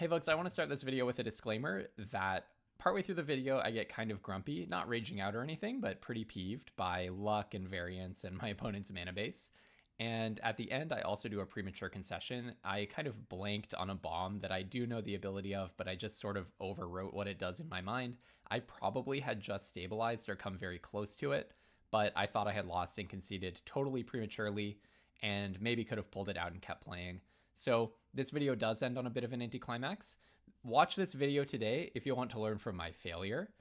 Hey folks, I want to start this video with a disclaimer that partway through the video I get kind of grumpy, not raging out or anything, but pretty peeved by luck and variance and my opponent's mana base. And at the end, I also do a premature concession. I kind of blanked on a bomb that I do know the ability of, but I just sort of overwrote what it does in my mind. I probably had just stabilized or come very close to it, but I thought I had lost and conceded totally prematurely and maybe could have pulled it out and kept playing. So this video does end on a bit of an anticlimax. Watch this video today if you want to learn from my failure.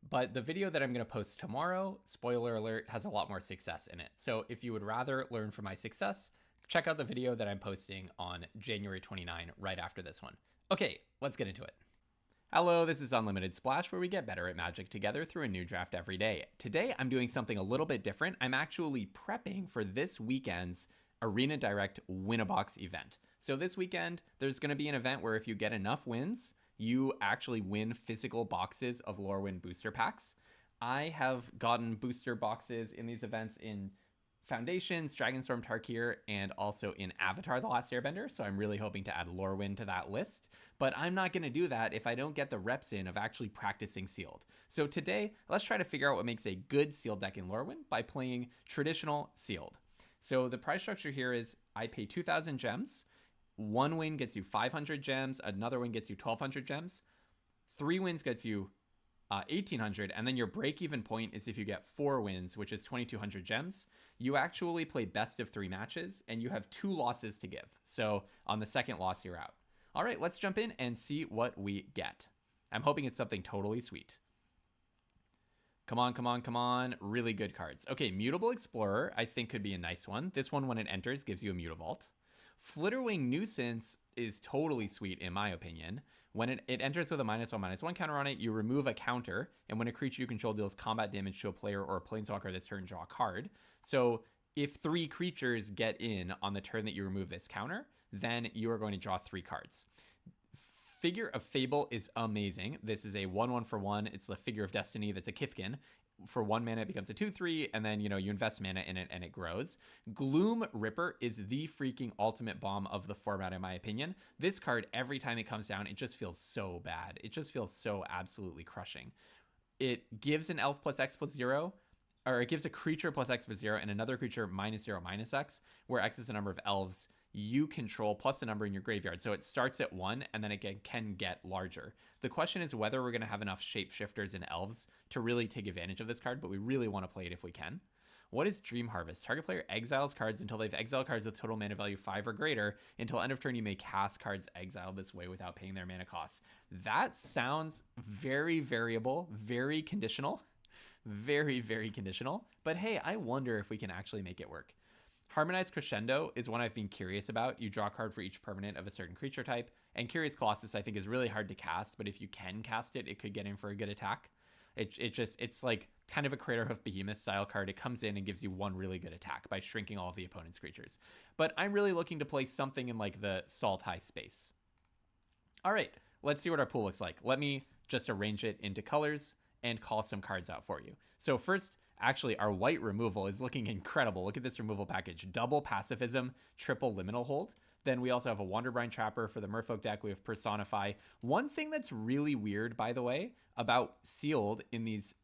But the video that I'm going to post tomorrow, spoiler alert, has a lot more success in it. So if you would rather learn from my success, check out the video that I'm posting on January 29 right after this one. Okay, let's get into it. Hello, this is Unlimited Splash, where we get better at Magic together through a new draft every day. Today, I'm doing something a little bit different. I'm actually prepping for this weekend's Arena Direct Win-A-Box event. So this weekend, there's going to be an event where if you get enough wins, you actually win physical boxes of Lorwyn booster packs. I have gotten booster boxes in these events in Foundations, Dragonstorm Tarkir, and also in Avatar: The Last Airbender, so I'm really hoping to add Lorwyn to that list. But I'm not going to do that if I don't get the reps in of actually practicing Sealed. So today, let's try to figure out what makes a good Sealed deck in Lorwyn by playing traditional Sealed. So the price structure here is I pay 2,000 gems. One win gets you 500 gems. Another win gets you 1,200 gems. 3 wins gets you 1,800. And then your break-even point is if you get 4 wins, which is 2,200 gems. You actually play best of 3 matches, and you have 2 losses to give. So on the second loss, you're out. All right, let's jump in and see what we get. I'm hoping it's something totally sweet. Come on, come on, come on. Really good cards. Okay, Mutable Explorer, I think could be a nice one. This one, when it enters, gives you a Mutavault. Flitterwing Nuisance is totally sweet, in my opinion. When it enters with a -1/-1 counter on it, you remove a counter, and when a creature you control deals combat damage to a player or a planeswalker this turn, draw a card. So if 3 creatures get in on the turn that you remove this counter, then you are going to draw 3 cards. Figure of Fable is amazing. This is a 1/1 for 1. It's the Figure of Destiny that's a Kifkin. For 1 mana, it becomes a 2/3, and then, you invest mana in it and it grows. Gloom Ripper is the freaking ultimate bomb of the format, in my opinion. This card, every time it comes down, it just feels so bad. It just feels so absolutely crushing. It gives an elf plus X plus 0, or it gives a creature plus X plus 0 and another creature -0/-X, where X is the number of elves you control plus the number in your graveyard. So it starts at 1 and then it can get larger. The question is whether we're going to have enough shapeshifters and elves to really take advantage of this card, but we really want to play it if we can. What is Dream Harvest? Target player exiles cards until they've exiled cards with total mana value 5 or greater. Until end of turn, you may cast cards exiled this way without paying their mana costs. That sounds very variable, very conditional. Very, very conditional. But hey, I wonder if we can actually make it work. Harmonized Crescendo is one I've been curious about. You draw a card for each permanent of a certain creature type. And Curious Colossus, I think, is really hard to cast, but if you can cast it, it could get in for a good attack. It's like kind of a Crater Hoof Behemoth style card. It comes in and gives you 1 really good attack by shrinking all of the opponent's creatures. But I'm really looking to play something in like the Salt High space. All right, let's see what our pool looks like. Let me just arrange it into colors and call some cards out for you. So first, actually, our white removal is looking incredible. Look at this removal package. Double Pacifism, triple Liminal Hold. Then we also have a Wanderbrine Trapper for the Merfolk deck. We have Personify. One thing that's really weird, by the way, about Sealed in these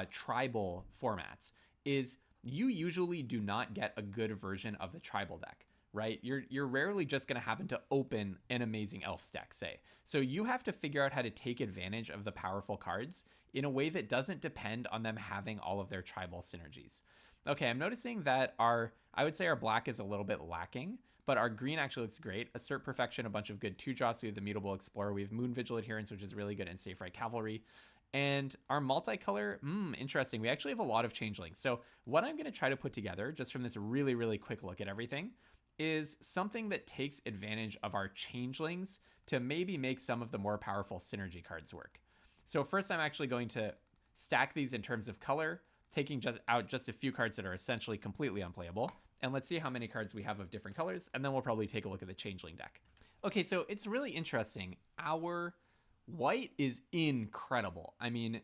tribal formats is you usually do not get a good version of the tribal deck. Right? You're rarely just going to happen to open an amazing elf deck, say. So you have to figure out how to take advantage of the powerful cards in a way that doesn't depend on them having all of their tribal synergies. Okay, I'm noticing that I would say our black is a little bit lacking, but our green actually looks great. Assert Perfection, a bunch of good 2-drops. We have the Mutable Explorer. We have Moon Vigil Adherence, which is really good, and Safe Right Cavalry. And our multicolor, interesting. We actually have a lot of changelings. So what I'm going to try to put together, just from this really, really quick look at everything, is something that takes advantage of our changelings to maybe make some of the more powerful synergy cards work. So first, I'm actually going to stack these in terms of color, taking out just a few cards that are essentially completely unplayable. And let's see how many cards we have of different colors, and then we'll probably take a look at the changeling deck. Okay, so it's really interesting. Our white is incredible. I mean,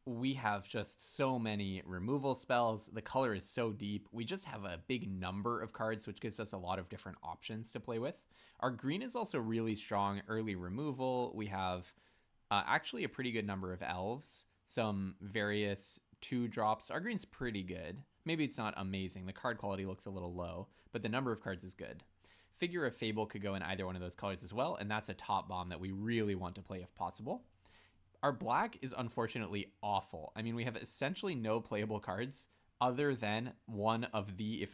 we have just so many removal spells. The color is so deep. We just have a big number of cards, which gives us a lot of different options to play with. Our green is also really strong early removal. We have actually a pretty good number of elves, some various 2-drops. Our green's pretty good. Maybe it's not amazing. The card quality looks a little low, but the number of cards is good. Figure of Fable could go in either one of those colors as well, and that's a top bomb that we really want to play if possible. Our black is unfortunately awful. I mean, we have essentially no playable cards other than one of the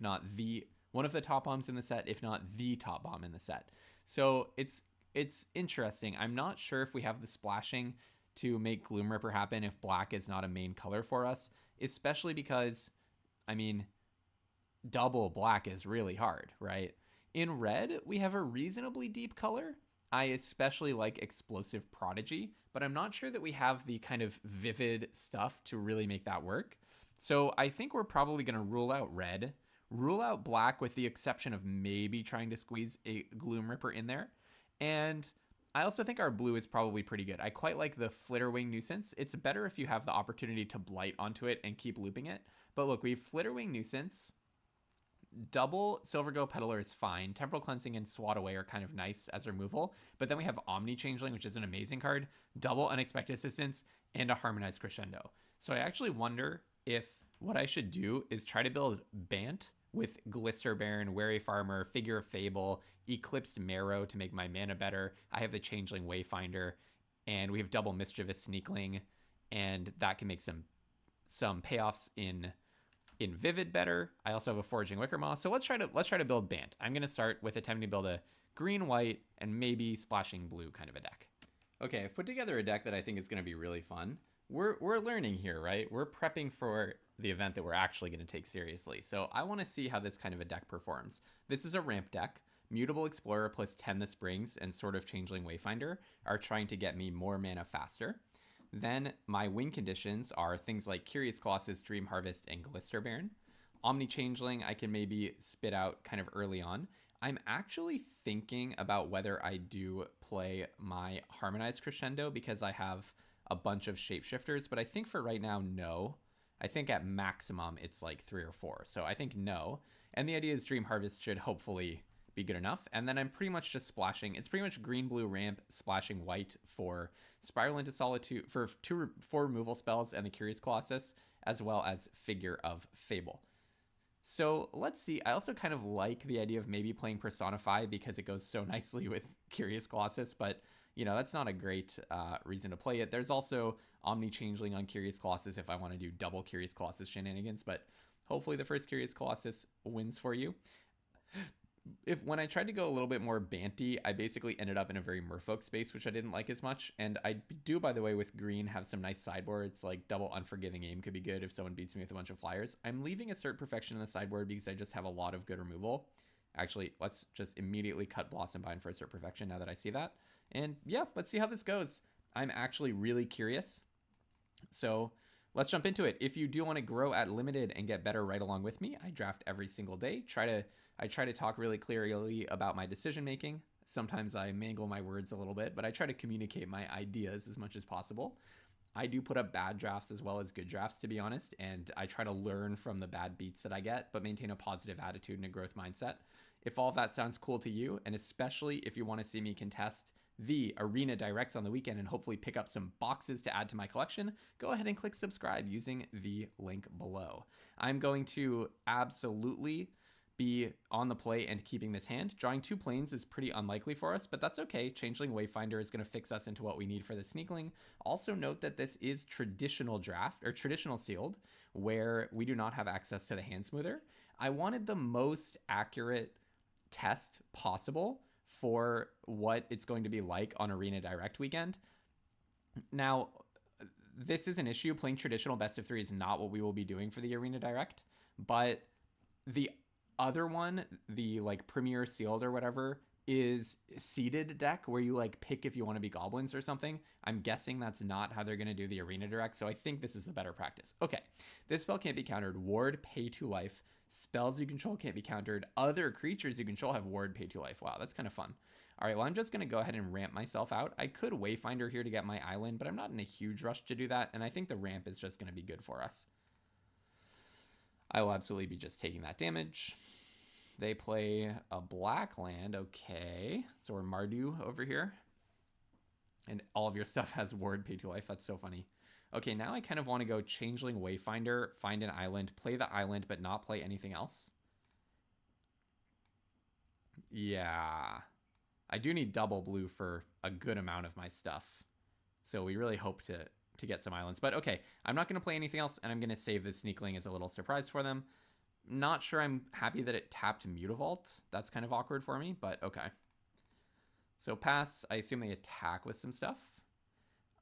top bombs in the set, if not the top bomb in the set. So it's interesting. I'm not sure if we have the splashing to make Gloom Ripper happen if black is not a main color for us, especially because, I mean, double black is really hard, right? In red, we have a reasonably deep color. I especially like Explosive Prodigy, but I'm not sure that we have the kind of vivid stuff to really make that work. So I think we're probably going to rule out red, rule out black with the exception of maybe trying to squeeze a Gloom Ripper in there. And I also think our blue is probably pretty good. I quite like the Flitterwing Nuisance. It's better if you have the opportunity to blight onto it and keep looping it. But look, we have Flitterwing Nuisance. Double Silvergo Peddler is fine. Temporal Cleansing and Swat Away are kind of nice as removal. But then we have Omni Changeling, which is an amazing card, double Unexpected Assistance, and a Harmonized Crescendo. So I actually wonder if what I should do is try to build Bant with Glister Baron, Wary Farmer, Figure of Fable, Eclipsed Marrow to make my mana better. I have the Changeling Wayfinder, and we have double Mischievous Sneakling, and that can make some payoffs in Vivid better. I also have a Foraging Wickermoth. So let's try to build Bant. I'm going to start with attempting to build a green, white, and maybe splashing blue kind of a deck. Okay, I've put together a deck that I think is going to be really fun. We're learning here, right? We're prepping for the event that we're actually going to take seriously. So I want to see how this kind of a deck performs. This is a ramp deck. Mutable Explorer plus 10 the Springs and sort of Changeling Wayfinder are trying to get me more mana faster. Then my win conditions are things like Curious Colossus, Dream Harvest, and Glister Baron. Omni Changeling I can maybe spit out kind of early on. I'm actually thinking about whether I do play my Harmonized Crescendo because I have a bunch of Shapeshifters, but I think for right now, no. I think at maximum it's like 3 or 4, so I think no. And the idea is Dream Harvest should hopefully be good enough. And then I'm pretty much just splashing. It's pretty much green, blue, ramp, splashing white for Spiral into Solitude, for 4 removal spells and the Curious Colossus, as well as Figure of Fable. So let's see. I also kind of like the idea of maybe playing Personify because it goes so nicely with Curious Colossus, but you know, that's not a great reason to play it. There's also Omni Changeling on Curious Colossus if I want to do double Curious Colossus shenanigans, but hopefully the first Curious Colossus wins for you. When I tried to go a little bit more Banty, I basically ended up in a very Merfolk space, which I didn't like as much. And I do, by the way, with green, have some nice sideboards, like double Unforgiving Aim could be good if someone beats me with a bunch of flyers. I'm leaving Assert Perfection in the sideboard because I just have a lot of good removal. Actually, let's just immediately cut Blossom Bind for Assert Perfection now that I see that. And yeah, let's see how this goes. I'm actually really curious. So let's jump into it. If you do want to grow at limited and get better right along with me, I draft every single day. I try to talk really clearly about my decision making. Sometimes I mangle my words a little bit, but I try to communicate my ideas as much as possible. I do put up bad drafts as well as good drafts, to be honest, and I try to learn from the bad beats that I get, but maintain a positive attitude and a growth mindset. If all of that sounds cool to you, and especially if you want to see me contest the Arena Directs on the weekend and hopefully pick up some boxes to add to my collection, go ahead and click subscribe using the link below. I'm going to absolutely be on the play and keeping this hand. Drawing 2 planes is pretty unlikely for us, but that's okay. Changeling Wayfinder is going to fix us into what we need for the Sneakling. Also note that this is traditional draft, or traditional sealed, where we do not have access to the hand smoother. I wanted the most accurate test possible for what it's going to be like on Arena Direct weekend. Now, this is an issue. Playing traditional best of 3 is not what we will be doing for the Arena Direct, but the other one, the like Premier Sealed or whatever, is seeded deck where you like pick if you want to be goblins or something. I'm guessing that's not how they're going to do the Arena Direct, so I think this is a better practice. Okay, this spell can't be countered. Ward, pay 2 life. Spells you control can't be countered. Other creatures you control have ward, pay 2 life. Wow, that's kind of fun. All right, well, I'm just going to go ahead and ramp myself out. I could Wayfinder here to get my island, but I'm not in a huge rush to do that, and I think the ramp is just going to be good for us. I will absolutely be just taking that damage. They play a black land. Okay, so we're Mardu over here. And all of your stuff has ward pay to life. That's so funny. Okay, now I kind of want to go Changeling Wayfinder, find an island, play the island, but not play anything else. Yeah. I do need double blue for a good amount of my stuff. So we really hope to get some islands. But okay, I'm not going to play anything else, and I'm going to save this Sneakling as a little surprise for them. Not sure I'm happy that it tapped Mutavault. That's kind of awkward for me, but okay. So pass. I assume they attack with some stuff.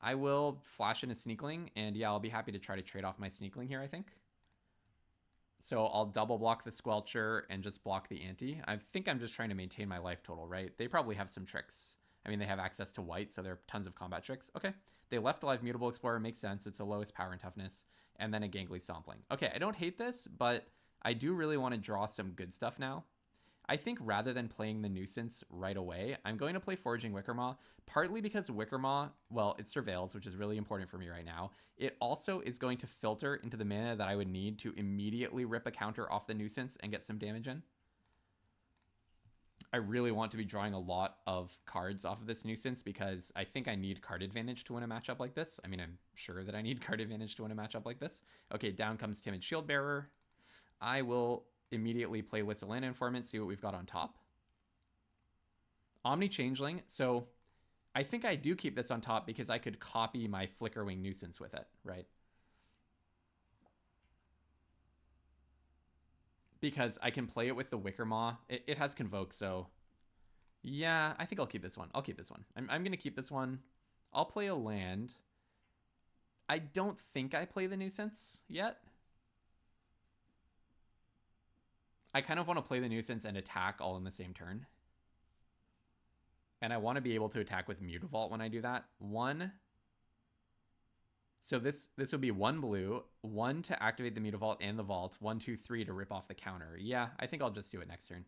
I will flash in a Sneakling, and yeah, I'll be happy to try to trade off my Sneakling here, I think. So I'll double block the Squelcher and just block the Ante. I think I'm just trying to maintain my life total, right? They probably have some tricks. I mean, they have access to white, so there are tons of combat tricks. Okay, they left alive Mutable Explorer, makes sense. It's the lowest power and toughness, and then a Gangly Stompling. Okay, I don't hate this, but I do really want to draw some good stuff now. I think rather than playing the Nuisance right away, I'm going to play Foraging Wickermaw, partly because Wickermaw, well, it surveils, which is really important for me right now. It also is going to filter into the mana that I would need to immediately rip a counter off the Nuisance and get some damage in. I really want to be drawing a lot of cards off of this Nuisance because I think I need card advantage to win a matchup like this. I mean, I'm sure that I need card advantage to win a matchup like this. Okay, down comes Timid Shield Bearer. I will immediately play Lyssalina Informant, see what we've got on top. Omni Changeling. So I think I do keep this on top because I could copy my Flickerwing Nuisance with it, right? Because I can play it with the Wickermaw. It has Convoke, so yeah, I think I'll keep this one. I'll keep this one. I'm going to keep this one. I'll play a land. I don't think I play the Nuisance yet. I kind of want to play the Nuisance and attack all in the same turn. And I want to be able to attack with Mutavault when I do that. One. So this would be 1 blue, 1 to activate the Mutavault and the Vault, 1, 2, 3 to rip off the counter. Yeah, I think I'll just do it next turn.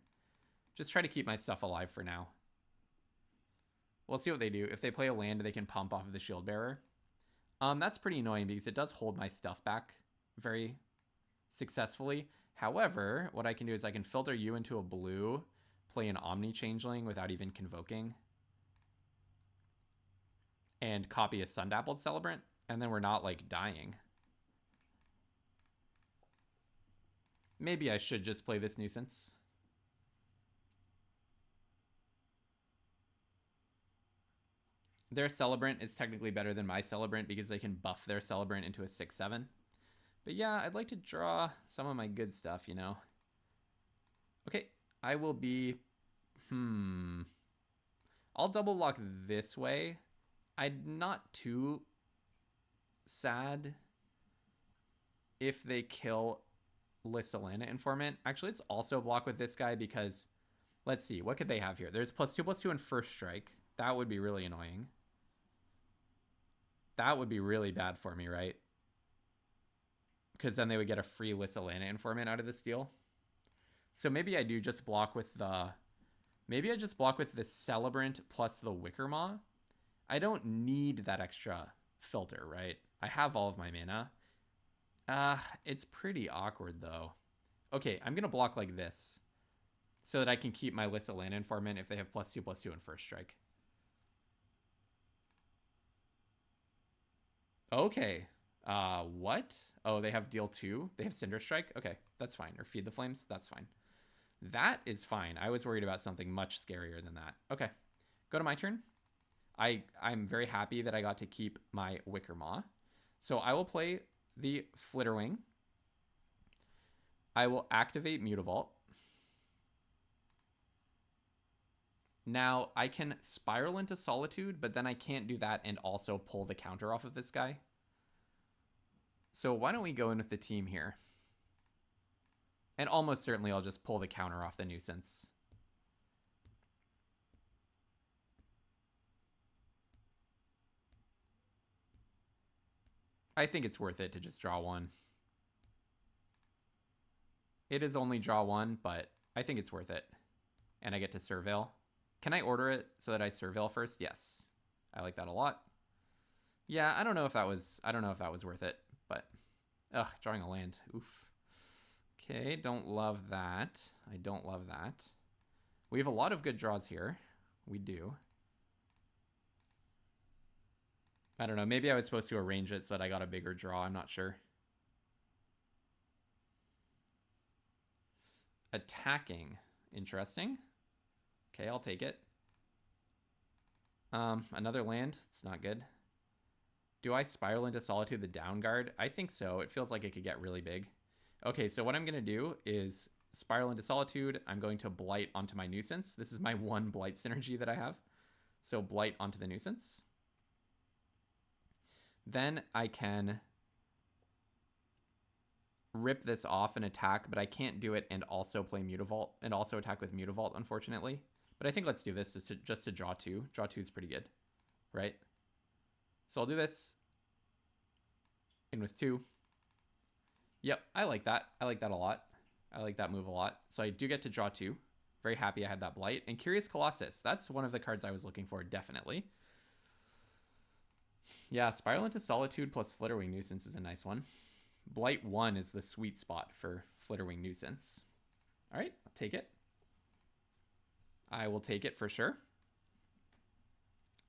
Just try to keep my stuff alive for now. We'll see what they do. If they play a land, they can pump off of the Shield Bearer. That's pretty annoying because it does hold my stuff back very successfully. However, what I can do is I can filter you into a blue, play an Omni Changeling without even convoking, and copy a Sundappled Celebrant, and then we're not, like, dying. Maybe I should just play this Nuisance. Their Celebrant is technically better than my Celebrant because they can buff their Celebrant into a 6/7. But yeah, I'd like to draw some of my good stuff, you know. Okay, I will be... I'll double block this way. I'm not too sad if they kill Lyssalina Informant. Actually, let's also block with this guy because... Let's see, what could they have here? There's +2/+2 and First Strike. That would be really annoying. That would be really bad for me, right? Because then they would get a free Lyssalina Informant out of this deal. So maybe I do just block with the... Maybe I just block with the Celebrant plus the Wickermaw. I don't need that extra filter, right? I have all of my mana. It's pretty awkward, though. Okay, I'm going to block like this so that I can keep my Lyssalina Informant if they have +2/+2 and First Strike. Okay. What? Oh, they have deal 2? They have Cinder Strike? Okay, that's fine. Or Feed the Flames? That's fine. That is fine. I was worried about something much scarier than that. Okay, go to my turn. I'm very happy that I got to keep my Wickermaw. So I will play the Flitterwing. I will activate Mutavault. Now, I can Spiral into Solitude, but then I can't do that and also pull the counter off of this guy. So why don't we go in with the team here? And almost certainly I'll just pull the counter off the Nuisance. I think it's worth it to just draw one. It is only draw one, but I think it's worth it. And I get to Surveil. Can I order it so that I surveil first? Yes. I like that a lot. Yeah, I don't know if that was worth it, but ugh, drawing a land. Oof. Okay, don't love that. I don't love that. We have a lot of good draws here. We do. I don't know. Maybe I was supposed to arrange it so that I got a bigger draw. I'm not sure. Attacking. Interesting. Okay, I'll take it. Another land. It's not good. Do I spiral into Solitude the down guard? I think so. It feels like it could get really big. Okay, so what I'm going to do is spiral into Solitude. I'm going to blight onto my nuisance. This is my one blight synergy that I have. So blight onto the nuisance. Then I can rip this off and attack, but I can't do it and also play Mutavault and also attack with Mutavault, unfortunately. But I think let's do this just to draw 2. Draw 2 is pretty good, right? So I'll do this in with 2. Yep, I like that. I like that a lot. I like that move a lot. So I do get to draw 2. Very happy I had that blight. And Curious Colossus. That's one of the cards I was looking for, definitely. Yeah, Spiral into Solitude plus Flitterwing Nuisance is a nice one. Blight 1 is the sweet spot for Flitterwing Nuisance. All right, I'll take it. I will take it for sure.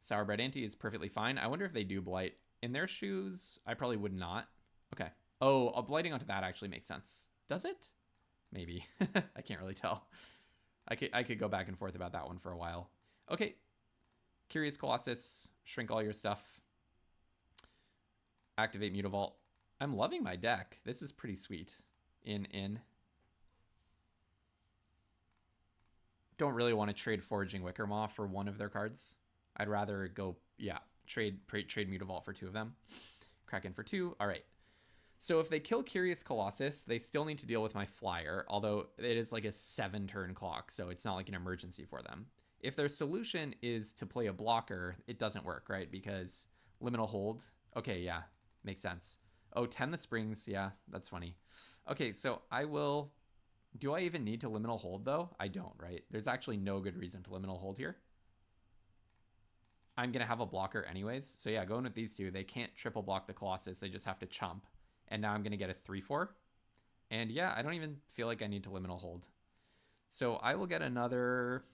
Sourbread Ante is perfectly fine. I wonder if they do blight. In their shoes, I probably would not. Okay. Oh, blighting onto that actually makes sense. Does it? Maybe. I can't really tell. I could go back and forth about that one for a while. Okay. Curious Colossus. Shrink all your stuff. Activate Mutavault. I'm loving my deck. This is pretty sweet. In. Don't really want to trade Foraging Wickermaw for one of their cards. I'd rather go, yeah, trade Mutavault for 2 of them. Kraken for 2. All right. So if they kill Curious Colossus, they still need to deal with my flyer, although it is like a 7-turn clock, so it's not like an emergency for them. If their solution is to play a blocker, it doesn't work, right? Because Liminal Hold. Okay, yeah, makes sense. Oh, 10 the Springs. Yeah, that's funny. Okay, so I will... Do I even need to Liminal Hold, though? I don't, right? There's actually no good reason to Liminal Hold here. I'm going to have a blocker anyways. So yeah, going with these two, they can't triple block the Colossus. They just have to chump. And now I'm going to get a 3/4. And yeah, I don't even feel like I need to Liminal Hold. So I will get another,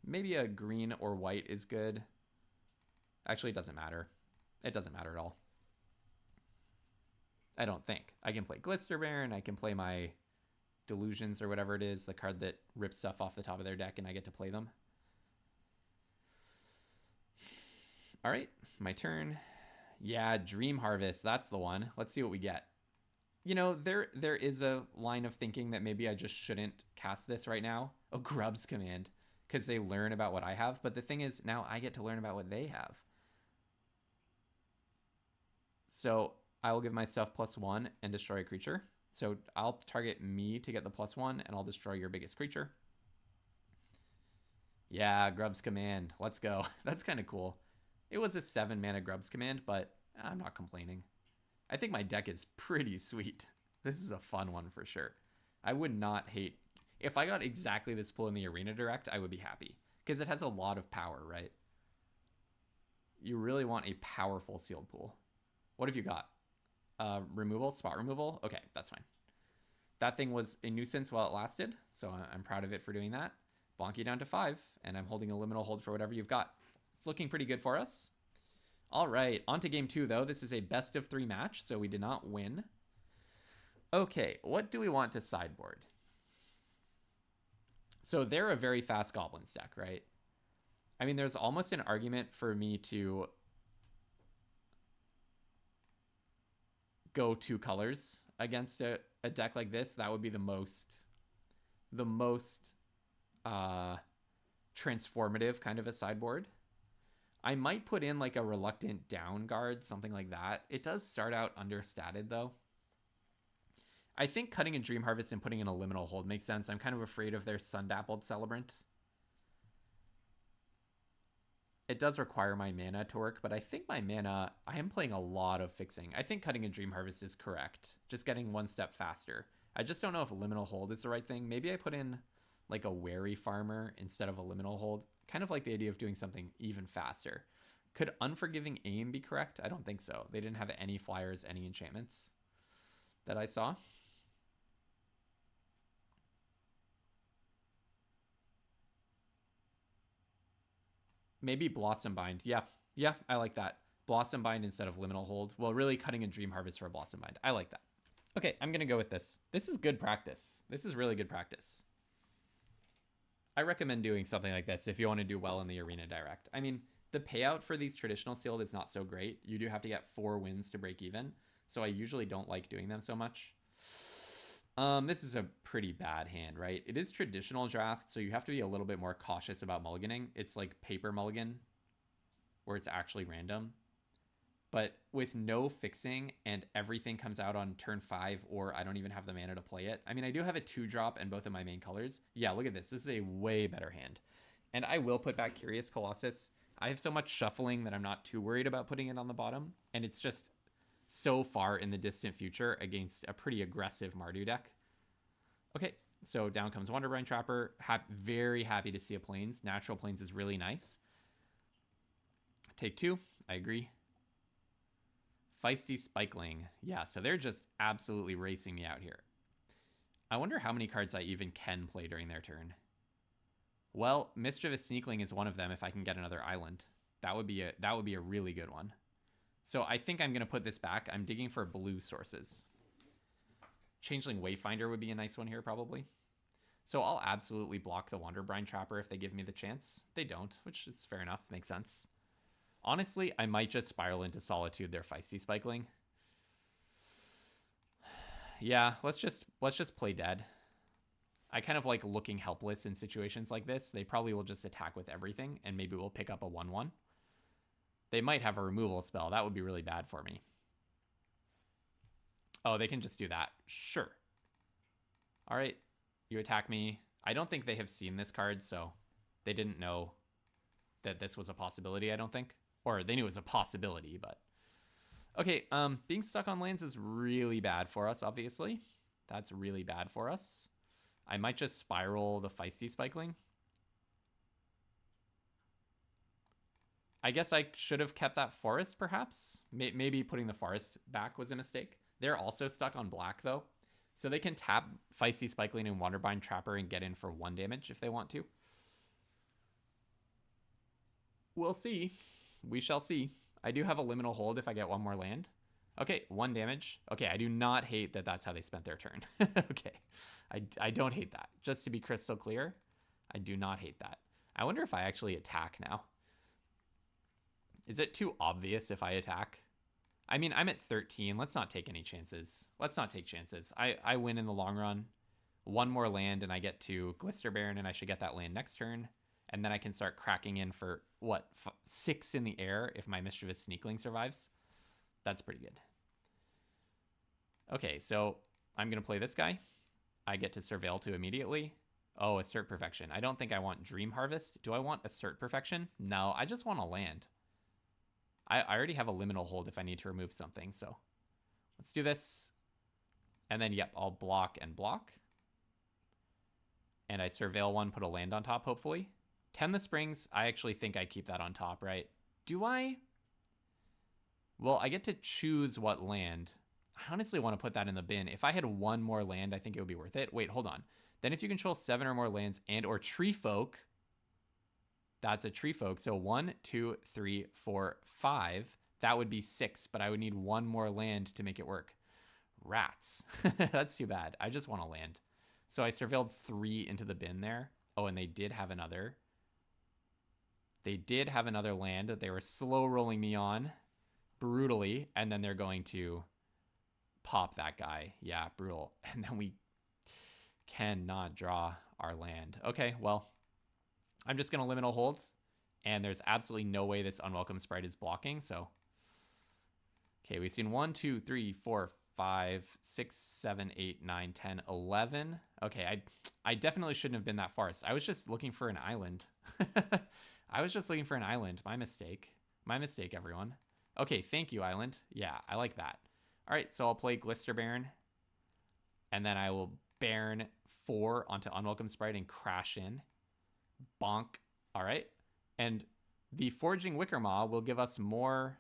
maybe a green or white is good. Actually, it doesn't matter. It doesn't matter at all. I don't think. I can play Glister Baron. I can play my Delusions or whatever it is, the card that rips stuff off the top of their deck, and I get to play them. All right, my turn. Yeah, Dream Harvest, that's the one. Let's see what we get. You know, there is a line of thinking that maybe I just shouldn't cast this right now. Oh, Grub's Command, because they learn about what I have. But the thing is, now I get to learn about what they have. So I will give myself +1 and destroy a creature. So I'll target me to get the +1, and I'll destroy your biggest creature. Yeah, Grub's Command. Let's go. That's kind of cool. It was a 7-mana Grub's Command, but I'm not complaining. I think my deck is pretty sweet. This is a fun one for sure. I would not hate... If I got exactly this pool in the Arena Direct, I would be happy. Because it has a lot of power, right? You really want a powerful sealed pool. What have you got? Removal? Spot removal? Okay, that's fine. That thing was a nuisance while it lasted, so I'm proud of it for doing that. Bonk you down to 5, and I'm holding a Liminal Hold for whatever you've got. It's looking pretty good for us. All right, on to game 2, though. This is a best-of-3 match, so we did not win. Okay, what do we want to sideboard? So they're a very fast Goblins deck, right? I mean, there's almost an argument for me to go 2 colors against a deck like this. That would be the most transformative kind of a sideboard. I might put in like a Reluctant Down Guard, something like that. It does start out understated though. I think cutting a Dream Harvest and putting in a Liminal Hold makes sense. I'm kind of afraid of their Sun-Dappled Celebrant. It does require my mana to work, but I think my mana, I am playing a lot of fixing. I think cutting a Dream Harvest is correct. Just getting one step faster. I just don't know if a Liminal Hold is the right thing. Maybe I put in like a Wary Farmer instead of a Liminal Hold, Kind of like the idea of doing something even faster. Could Unforgiving Aim be correct? I don't think so. They didn't have any flyers, any enchantments that I saw. Maybe Blossom Bind. Yeah, I like that. Blossom Bind instead of Liminal Hold. Well, really cutting a Dream Harvest for a Blossom Bind. I like that. Okay, I'm going to go with this. This is good practice. This is really good practice. I recommend doing something like this if you want to do well in the Arena Direct. I mean, the payout for these traditional sealed is not so great. You do have to get 4 wins to break even, so I usually don't like doing them so much. This is a pretty bad hand, right? It is traditional draft, so you have to be a little bit more cautious about mulliganing. It's like paper mulligan, where it's actually random. But with no fixing and everything comes out on turn 5, or I don't even have the mana to play it. I mean, I do have a 2-drop in both of my main colors. Yeah, look at this. This is a way better hand. And I will put back Curious Colossus. I have so much shuffling that I'm not too worried about putting it on the bottom. And it's just so far in the distant future against a pretty aggressive Mardu deck. Okay, so down comes Wonderbrine Trapper. Very happy to see a Plains. Natural Plains is really nice. Take 2. I agree. Feisty Spikeling. Yeah, so they're just absolutely racing me out here. I wonder how many cards I even can play during their turn. Well, Mischievous Sneakling is one of them if I can get another island. That would be a really good one. So I think I'm going to put this back. I'm digging for blue sources. Changeling Wayfinder would be a nice one here probably. So I'll absolutely block the Wonderbrine Trapper if they give me the chance. They don't, which is fair enough. Makes sense. Honestly, I might just spiral into Solitude their Feisty Spikeling. Yeah, let's just play dead. I kind of like looking helpless in situations like this. They probably will just attack with everything, and maybe we'll pick up a 1/1. They might have a removal spell. That would be really bad for me. Oh, they can just do that. Sure. All right, you attack me. I don't think they have seen this card, so they didn't know that this was a possibility, I don't think. Or they knew it was a possibility, but... Okay, being stuck on lands is really bad for us, obviously. That's really bad for us. I might just spiral the Feisty Spikeling. I guess I should have kept that forest, perhaps. Maybe putting the forest back was a mistake. They're also stuck on black, though. So they can tap Feisty Spikeling and Wonderbrine Trapper and get in for 1 damage if they want to. We'll see. We shall see. I do have a Liminal Hold if I get 1 more land. Okay, 1 damage. Okay, I do not hate that that's how they spent their turn. Okay, I don't hate that. Just to be crystal clear, I do not hate that. I wonder if I actually attack now. Is it too obvious if I attack? I mean, I'm at 13. Let's not take any chances. Let's not take chances. I win in the long run. 1 more land and I get to Glister Baron, and I should get that land next turn. And then I can start cracking in for, what, 6 in the air if my Mischievous Sneakling survives. That's pretty good. Okay, so I'm going to play this guy. I get to Surveil 2 immediately. Oh, Assert Perfection. I don't think I want Dream Harvest. Do I want Assert Perfection? No, I just want a land. I already have a Liminal Hold if I need to remove something, so let's do this. And then, yep, I'll block and block. And I Surveil 1, put a land on top, hopefully. Tend the Springs, I actually think I keep that on top, right? Do I? Well, I get to choose what land. I honestly want to put that in the bin. If I had 1 more land, I think it would be worth it. Wait, hold on. Then if you control 7 or more lands and or Tree Folk, that's a Tree Folk. So 1, 2, 3, 4, 5. That would be 6, but I would need 1 more land to make it work. Rats. That's too bad. I just want a land. So I surveilled 3 into the bin there. Oh, and they did have another. They did have another land that they were slow rolling me on brutally, and then they're going to pop that guy. Yeah, brutal. And then we cannot draw our land. Okay, well, I'm just going to Liminal Hold, and there's absolutely no way this Unwelcome Sprite is blocking, so... Okay, we've seen 1, 2, 3, 4, 5, 6, 7, 8, 9, 10, 11. Okay, I definitely shouldn't have been that forest. I was just looking for an island. I was just looking for an island. My mistake. My mistake, everyone. Okay, thank you, island. Yeah, I like that. All right, so I'll play Glister Baron, and then I will Baron 4 onto Unwelcome Sprite and crash in. Bonk. All right. And the Foraging Wickermaw will give us more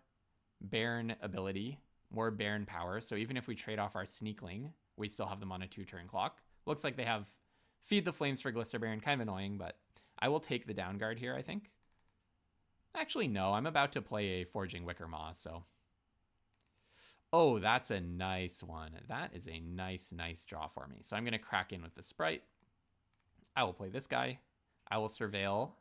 Baron ability, more Baron power. So even if we trade off our Sneakling, we still have them on a 2-turn clock. Looks like they have Feed the Flames for Glister Baron, kind of annoying, but I will take the down guard here, I think. Actually, no, I'm about to play a Foraging Wickermaw, so. Oh, that's a nice one. That is a nice, nice draw for me. So I'm going to crack in with the Sprite. I will play this guy. I will Surveil.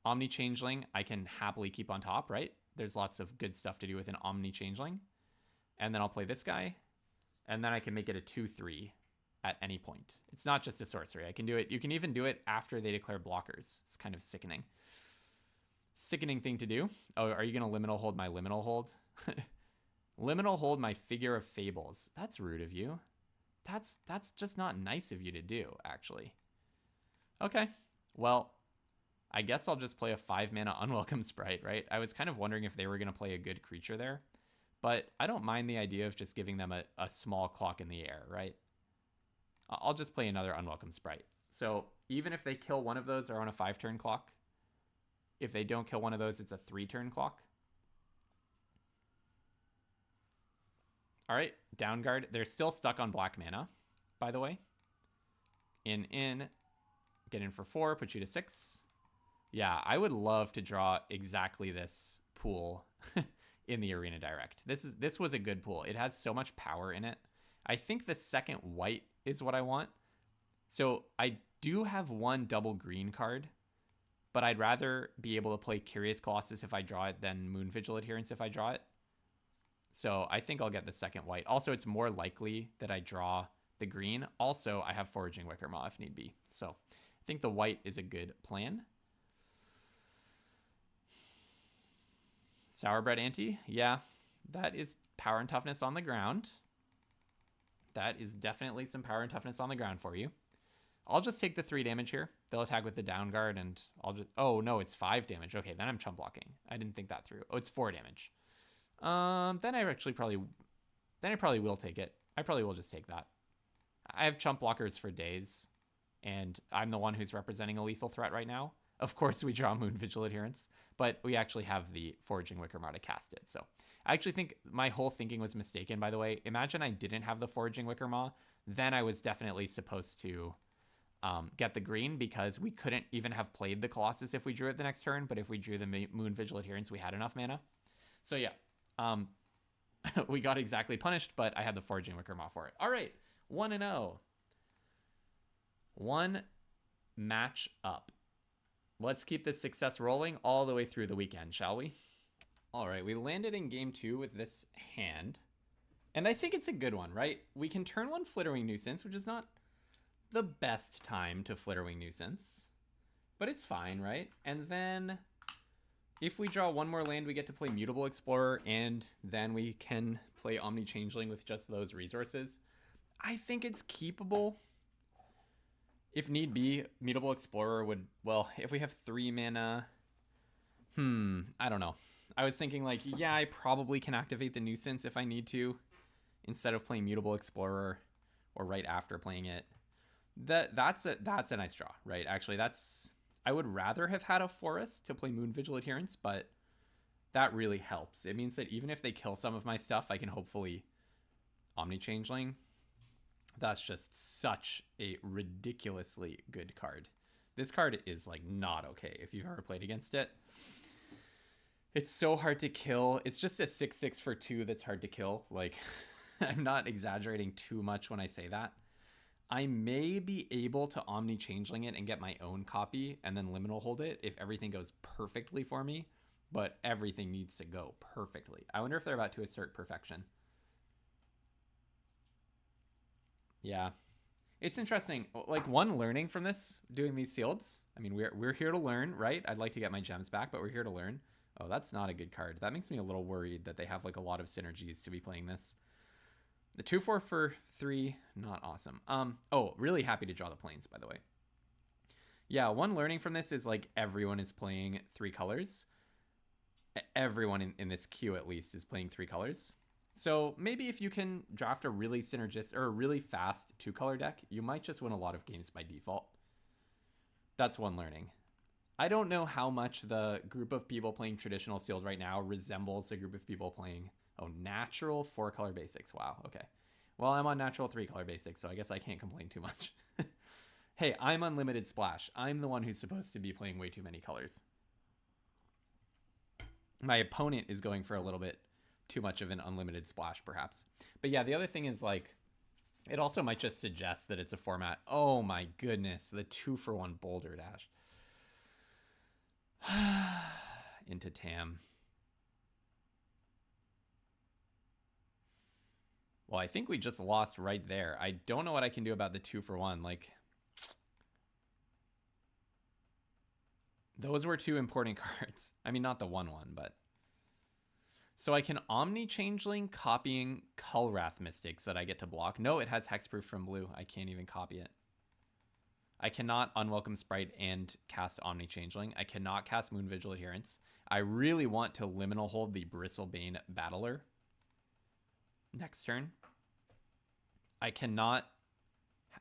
Omni Changeling, I can happily keep on top, right? There's lots of good stuff to do with an Omni Changeling. And then I'll play this guy. And then I can make it a 2-3 at any point. It's not just a sorcery. I can do it. You can even do it after they declare blockers. It's kind of sickening. Sickening thing to do. Oh, are you going to liminal hold my liminal hold? Liminal hold my Figure of Fables. That's rude of you. That's just not nice of you to do, actually. Okay. Well, I guess I'll just play a 5-mana Unwelcome Sprite, right? I was kind of wondering if they were going to play a good creature there. But I don't mind the idea of just giving them a small clock in the air, right? I'll just play another Unwelcome Sprite. So even if they kill one of those, they're on a 5-turn clock. If they don't kill one of those, it's a 3-turn clock. All right, down guard. They're still stuck on black mana, by the way. In, get in for 4, put you to 6. Yeah, I would love to draw exactly this pool in the Arena Direct. This was a good pool. It has so much power in it. I think the second white is what I want. So I do have one double green card, but I'd rather be able to play Curious Colossus if I draw it than Moon Vigil Adherence if I draw it. So I think I'll get the second white. Also, it's more likely that I draw the green. Also, I have Foraging Wickermaw if need be. So I think the white is a good plan. Sourbread Ante. Yeah, that is power and toughness on the ground. That is definitely some power and toughness on the ground for you. I'll just take the 3 damage here. They'll attack with the down guard and I'll just... Oh, no, it's 5 damage. Okay, then I'm chump blocking. I didn't think that through. Oh, it's 4 damage. Then I actually probably... Then I probably will take it. I probably will just take that. I have chump blockers for days, and I'm the one who's representing a lethal threat right now. Of course, we draw Moon Vigil Adherence, but we actually have the Foraging Wickermaw to cast it. So I actually think my whole thinking was mistaken, by the way. Imagine I didn't have the Foraging Wickermaw. Then I was definitely supposed to get the green because we couldn't even have played the Colossus if we drew it the next turn. But if we drew the Moon Vigil Adherence, we had enough mana. So yeah, we got exactly punished, but I had the Foraging Wickermaw for it. All right, 1-0. One match up. Let's keep this success rolling all the way through the weekend, shall we? All right, we landed in game 2 with this hand. And I think it's a good one, right? We can turn 1 Flitterwing Nuisance, which is not the best time to Flitterwing Nuisance. But it's fine, right? And then if we draw 1 more land, we get to play Mutable Explorer, and then we can play Omni Changeling with just those resources. I think it's keepable. If need be, Mutable Explorer would, well, if we have 3 mana, I don't know. I was thinking like, yeah, I probably can activate the Nuisance if I need to, instead of playing Mutable Explorer or right after playing it. That's a nice draw, right? Actually, I would rather have had a Forest to play Moon Vigil Adherence, but that really helps. It means that even if they kill some of my stuff, I can hopefully Omni Changeling. That's just such a ridiculously good card. This card is like not okay if you've ever played against it. It's so hard to kill. It's just a 6/6 for 2 that's hard to kill. Like, I'm not exaggerating too much when I say that. I may be able to Omni Changeling it and get my own copy and then liminal hold it if everything goes perfectly for me, but everything needs to go perfectly. I wonder if they're about to assert perfection. Yeah, it's interesting. Like, one learning from this, doing these sealeds. I mean, we're here to learn, right? I'd like to get my gems back, but we're here to learn. Oh, that's not a good card. That makes me a little worried that they have like a lot of synergies to be playing this. The 2/4 for 3, not awesome. Oh, really happy to draw the planes, by the way. Yeah, one learning from this is like everyone is playing 3 colors. Everyone in this queue at least is playing 3 colors. So maybe if you can draft a really synergistic or a really fast 2-color deck, you might just win a lot of games by default. That's one learning. I don't know how much the group of people playing traditional sealed right now resembles the group of people playing, oh, natural 4-color basics. Wow, okay. Well, I'm on natural 3-color basics, so I guess I can't complain too much. Hey, I'm unlimited splash. I'm the one who's supposed to be playing way too many colors. My opponent is going for a little bit too much of an unlimited splash, perhaps. But yeah, the other thing is, like, it also might just suggest that it's a format. Oh my goodness, the 2-for-1 Boulder Dash. Into Tam. Well, I think we just lost right there. I don't know what I can do about the 2-for-1. Like, those were 2 important cards. I mean, not the 1-1, but. So I can Omni Changeling copying Kullwrath Mystic so that I get to block. No, it has Hexproof from blue. I can't even copy it. I cannot Unwelcome Sprite and cast Omni Changeling. I cannot cast Moonvigil Adherence. I really want to Liminal Hold the Bristlebane Battler next turn. I cannot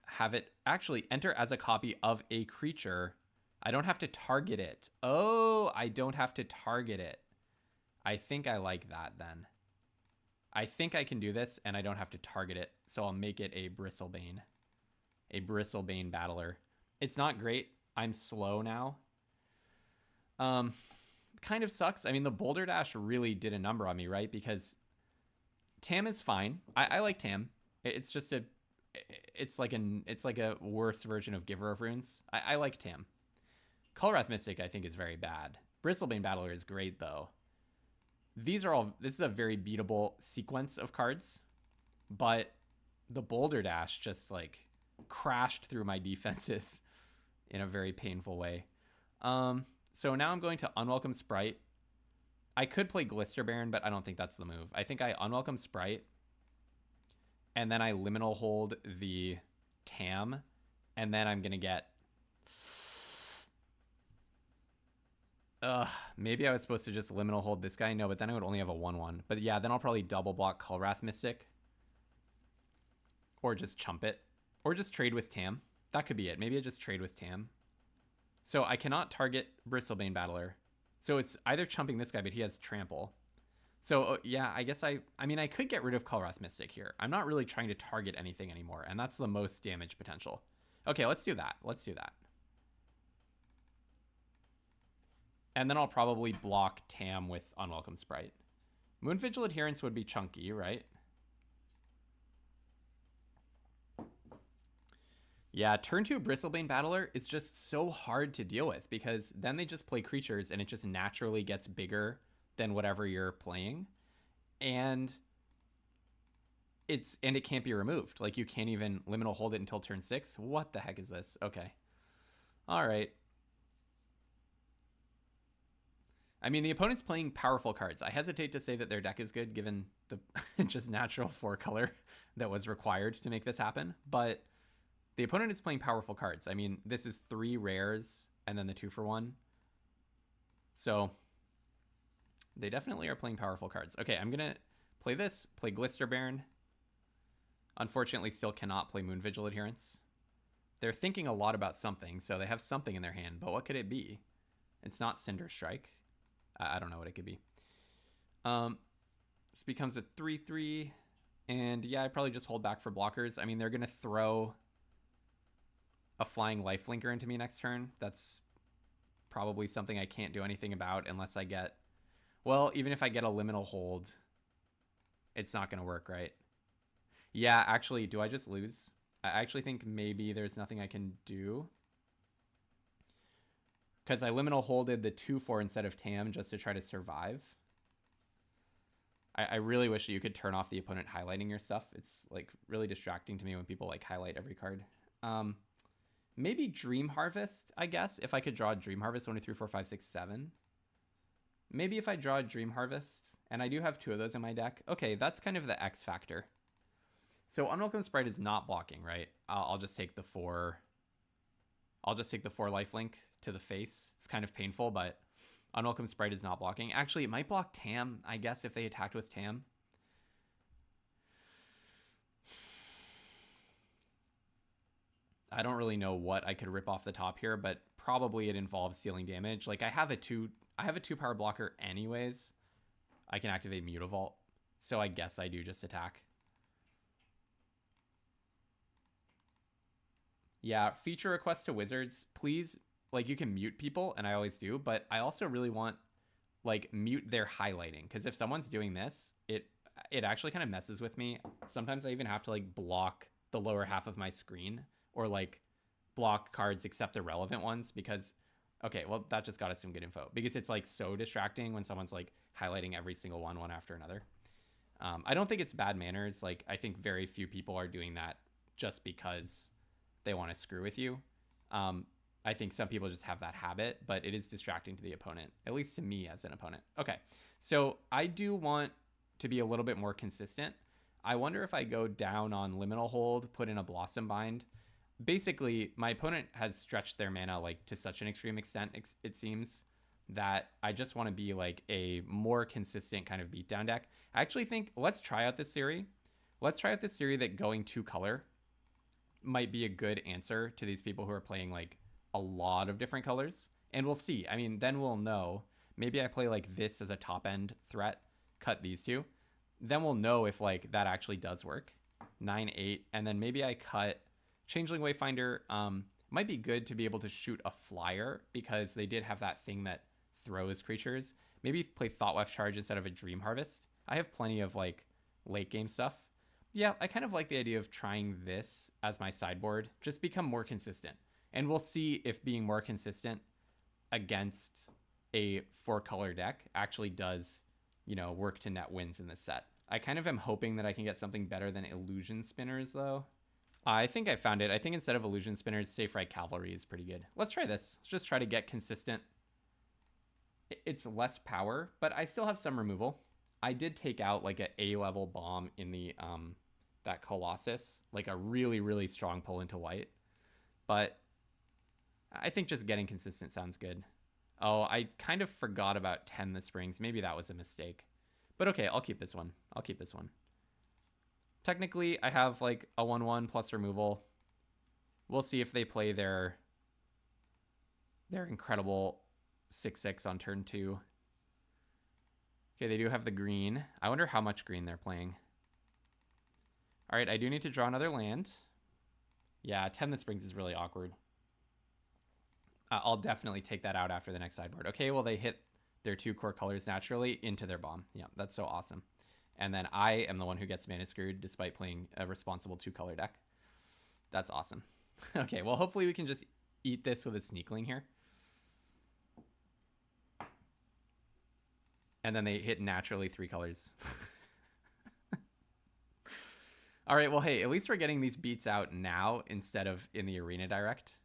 have it actually enter as a copy of a creature. I don't have to target it. Oh, I don't have to target it. I think I like that then. I think I can do this and I don't have to target it. So I'll make it a Bristlebane. A Bristlebane Battler. It's not great. I'm slow now. Kind of sucks. I mean, the Boulder Dash really did a number on me, right? Because Tam is fine. I like Tam. It's just a, it's like a worse version of Giver of Runes. I like Tam. Kullwrath Mystic, I think, is very bad. Bristlebane Battler is great, though. This is a very beatable sequence of cards, but the Boulder Dash just, like, crashed through my defenses in a very painful way. So now I'm going to Unwelcome Sprite. I could play Glister Baron, but I don't think that's the move. I think I Unwelcome Sprite, and then I Liminal Hold the Tam, and then I'm going to get... maybe I was supposed to just Liminal Hold this guy. No, but then I would only have a 1/1. But yeah, then I'll probably double block Kullwrath Mystic. Or just chump it. Or just trade with Tam. That could be it. Maybe I just trade with Tam. So I cannot target Bristlebane Battler. So it's either chumping this guy, but he has Trample. So yeah, I guess I mean, I could get rid of Kullwrath Mystic here. I'm not really trying to target anything anymore, and that's the most damage potential. Okay, let's do that. Let's do that. And then I'll probably block Tam with Unwelcome Sprite. Moonvigil Adherence would be chunky, right? Yeah, turn 2 Bristlebane Battler is just so hard to deal with because then they just play creatures and it just naturally gets bigger than whatever you're playing. And it can't be removed. Like, you can't even Liminal Hold it until turn 6. What the heck is this? Okay. All right. I mean, the opponent's playing powerful cards. I hesitate to say that their deck is good given the just natural 4-color that was required to make this happen. But the opponent is playing powerful cards. I mean, this is 3 rares and then the 2-for-1. So they definitely are playing powerful cards. Okay, I'm going to play this, play Glister Baron. Unfortunately, still cannot play Moonvigil Adherence. They're thinking a lot about something, so they have something in their hand. But what could it be? It's not Cinder Strike. I don't know what it could be. This becomes a 3/3. And yeah, I probably just hold back for blockers. I mean, they're going to throw a Flying Lifelinker into me next turn. That's probably something I can't do anything about unless I get... Well, even if I get a Liminal Hold, it's not going to work, right? Yeah, actually, do I just lose? I actually think maybe there's nothing I can do. Because I Liminal Holded the 2/4 instead of Tam just to try to survive. I really wish that you could turn off the opponent highlighting your stuff. It's like really distracting to me when people like highlight every card. Maybe Dream Harvest, I guess. If I could draw a Dream Harvest, 1, 2, 3, 4, 5, 6, 7. Maybe if I draw a Dream Harvest, and I do have 2 of those in my deck. Okay, that's kind of the X factor. So Unwelcome Sprite is not blocking, right? I'll just take the 4. I'll just take the 4 lifelink to the face. It's kind of painful, but Unwelcome Sprite is not blocking. Actually, it might block Tam, I guess, if they attacked with Tam. I don't really know what I could rip off the top here, but probably it involves dealing damage. Like I have a 2 power blocker anyways. I can activate Mutavault, so I guess I do just attack. Yeah, feature request to wizards, please. Like you can mute people, and I always do, but I also really want like mute their highlighting, because if someone's doing this, it actually kind of messes with me. Sometimes I even have to like block the lower half of my screen, or like block cards except the relevant ones, because okay, well that just got us some good info, because it's like so distracting when someone's like highlighting every single one after another. I don't think it's bad manners. Like I think very few people are doing that just because they want to screw with you. I think some people just have that habit, but it is distracting to the opponent, at least to me as an opponent. Okay, so I do want to be a little bit more consistent. I wonder if I go down on Liminal Hold, put in a Blossom Bind. Basically, my opponent has stretched their mana like to such an extreme extent, it seems, that I just want to be like a more consistent kind of beatdown deck. I actually think let's try out this theory. Let's try out this theory that going 2-color might be a good answer to these people who are playing like a lot of different colors, and we'll see. I mean, then we'll know. Maybe I play like this as a top end threat, cut these two, then we'll know if like that actually does work. 9-8, and then maybe I cut Changeling Wayfinder. Might be good to be able to shoot a flyer, because they did have that thing that throws creatures. Maybe play Thoughtweft Charge instead of a Dream Harvest. I have plenty of like late game stuff. Yeah, I kind of like the idea of trying this as my sideboard. Just become more consistent. And we'll see if being more consistent against a 4-color deck actually does, you know, work to net wins in this set. I kind of am hoping that I can get something better than Illusion Spinners, though. I think I found it. I think instead of Illusion Spinners, Safe Right Cavalry is pretty good. Let's try this. Let's just try to get consistent. It's less power, but I still have some removal. I did take out like an A-level bomb in the that Colossus, like a really, really strong pull into white. But I think just getting consistent sounds good. Oh, I kind of forgot about 10 the Springs. Maybe that was a mistake. But okay, I'll keep this one. I'll keep this one. Technically, I have like a 1/1 plus removal. We'll see if they play their incredible 6/6 on turn 2. Okay, they do have the green. I wonder how much green they're playing. All right, I do need to draw another land. Yeah, 10 the Springs is really awkward. I'll definitely take that out after the next sideboard. Okay, well, they hit their 2 core colors naturally into their bomb. Yeah, that's so awesome. And then I am the one who gets mana screwed despite playing a responsible 2-color deck. That's awesome. Okay, well, hopefully we can just eat this with a Sneakling here. And then they hit naturally 3 colors. All right, well, hey, at least we're getting these beats out now instead of in the Arena Direct.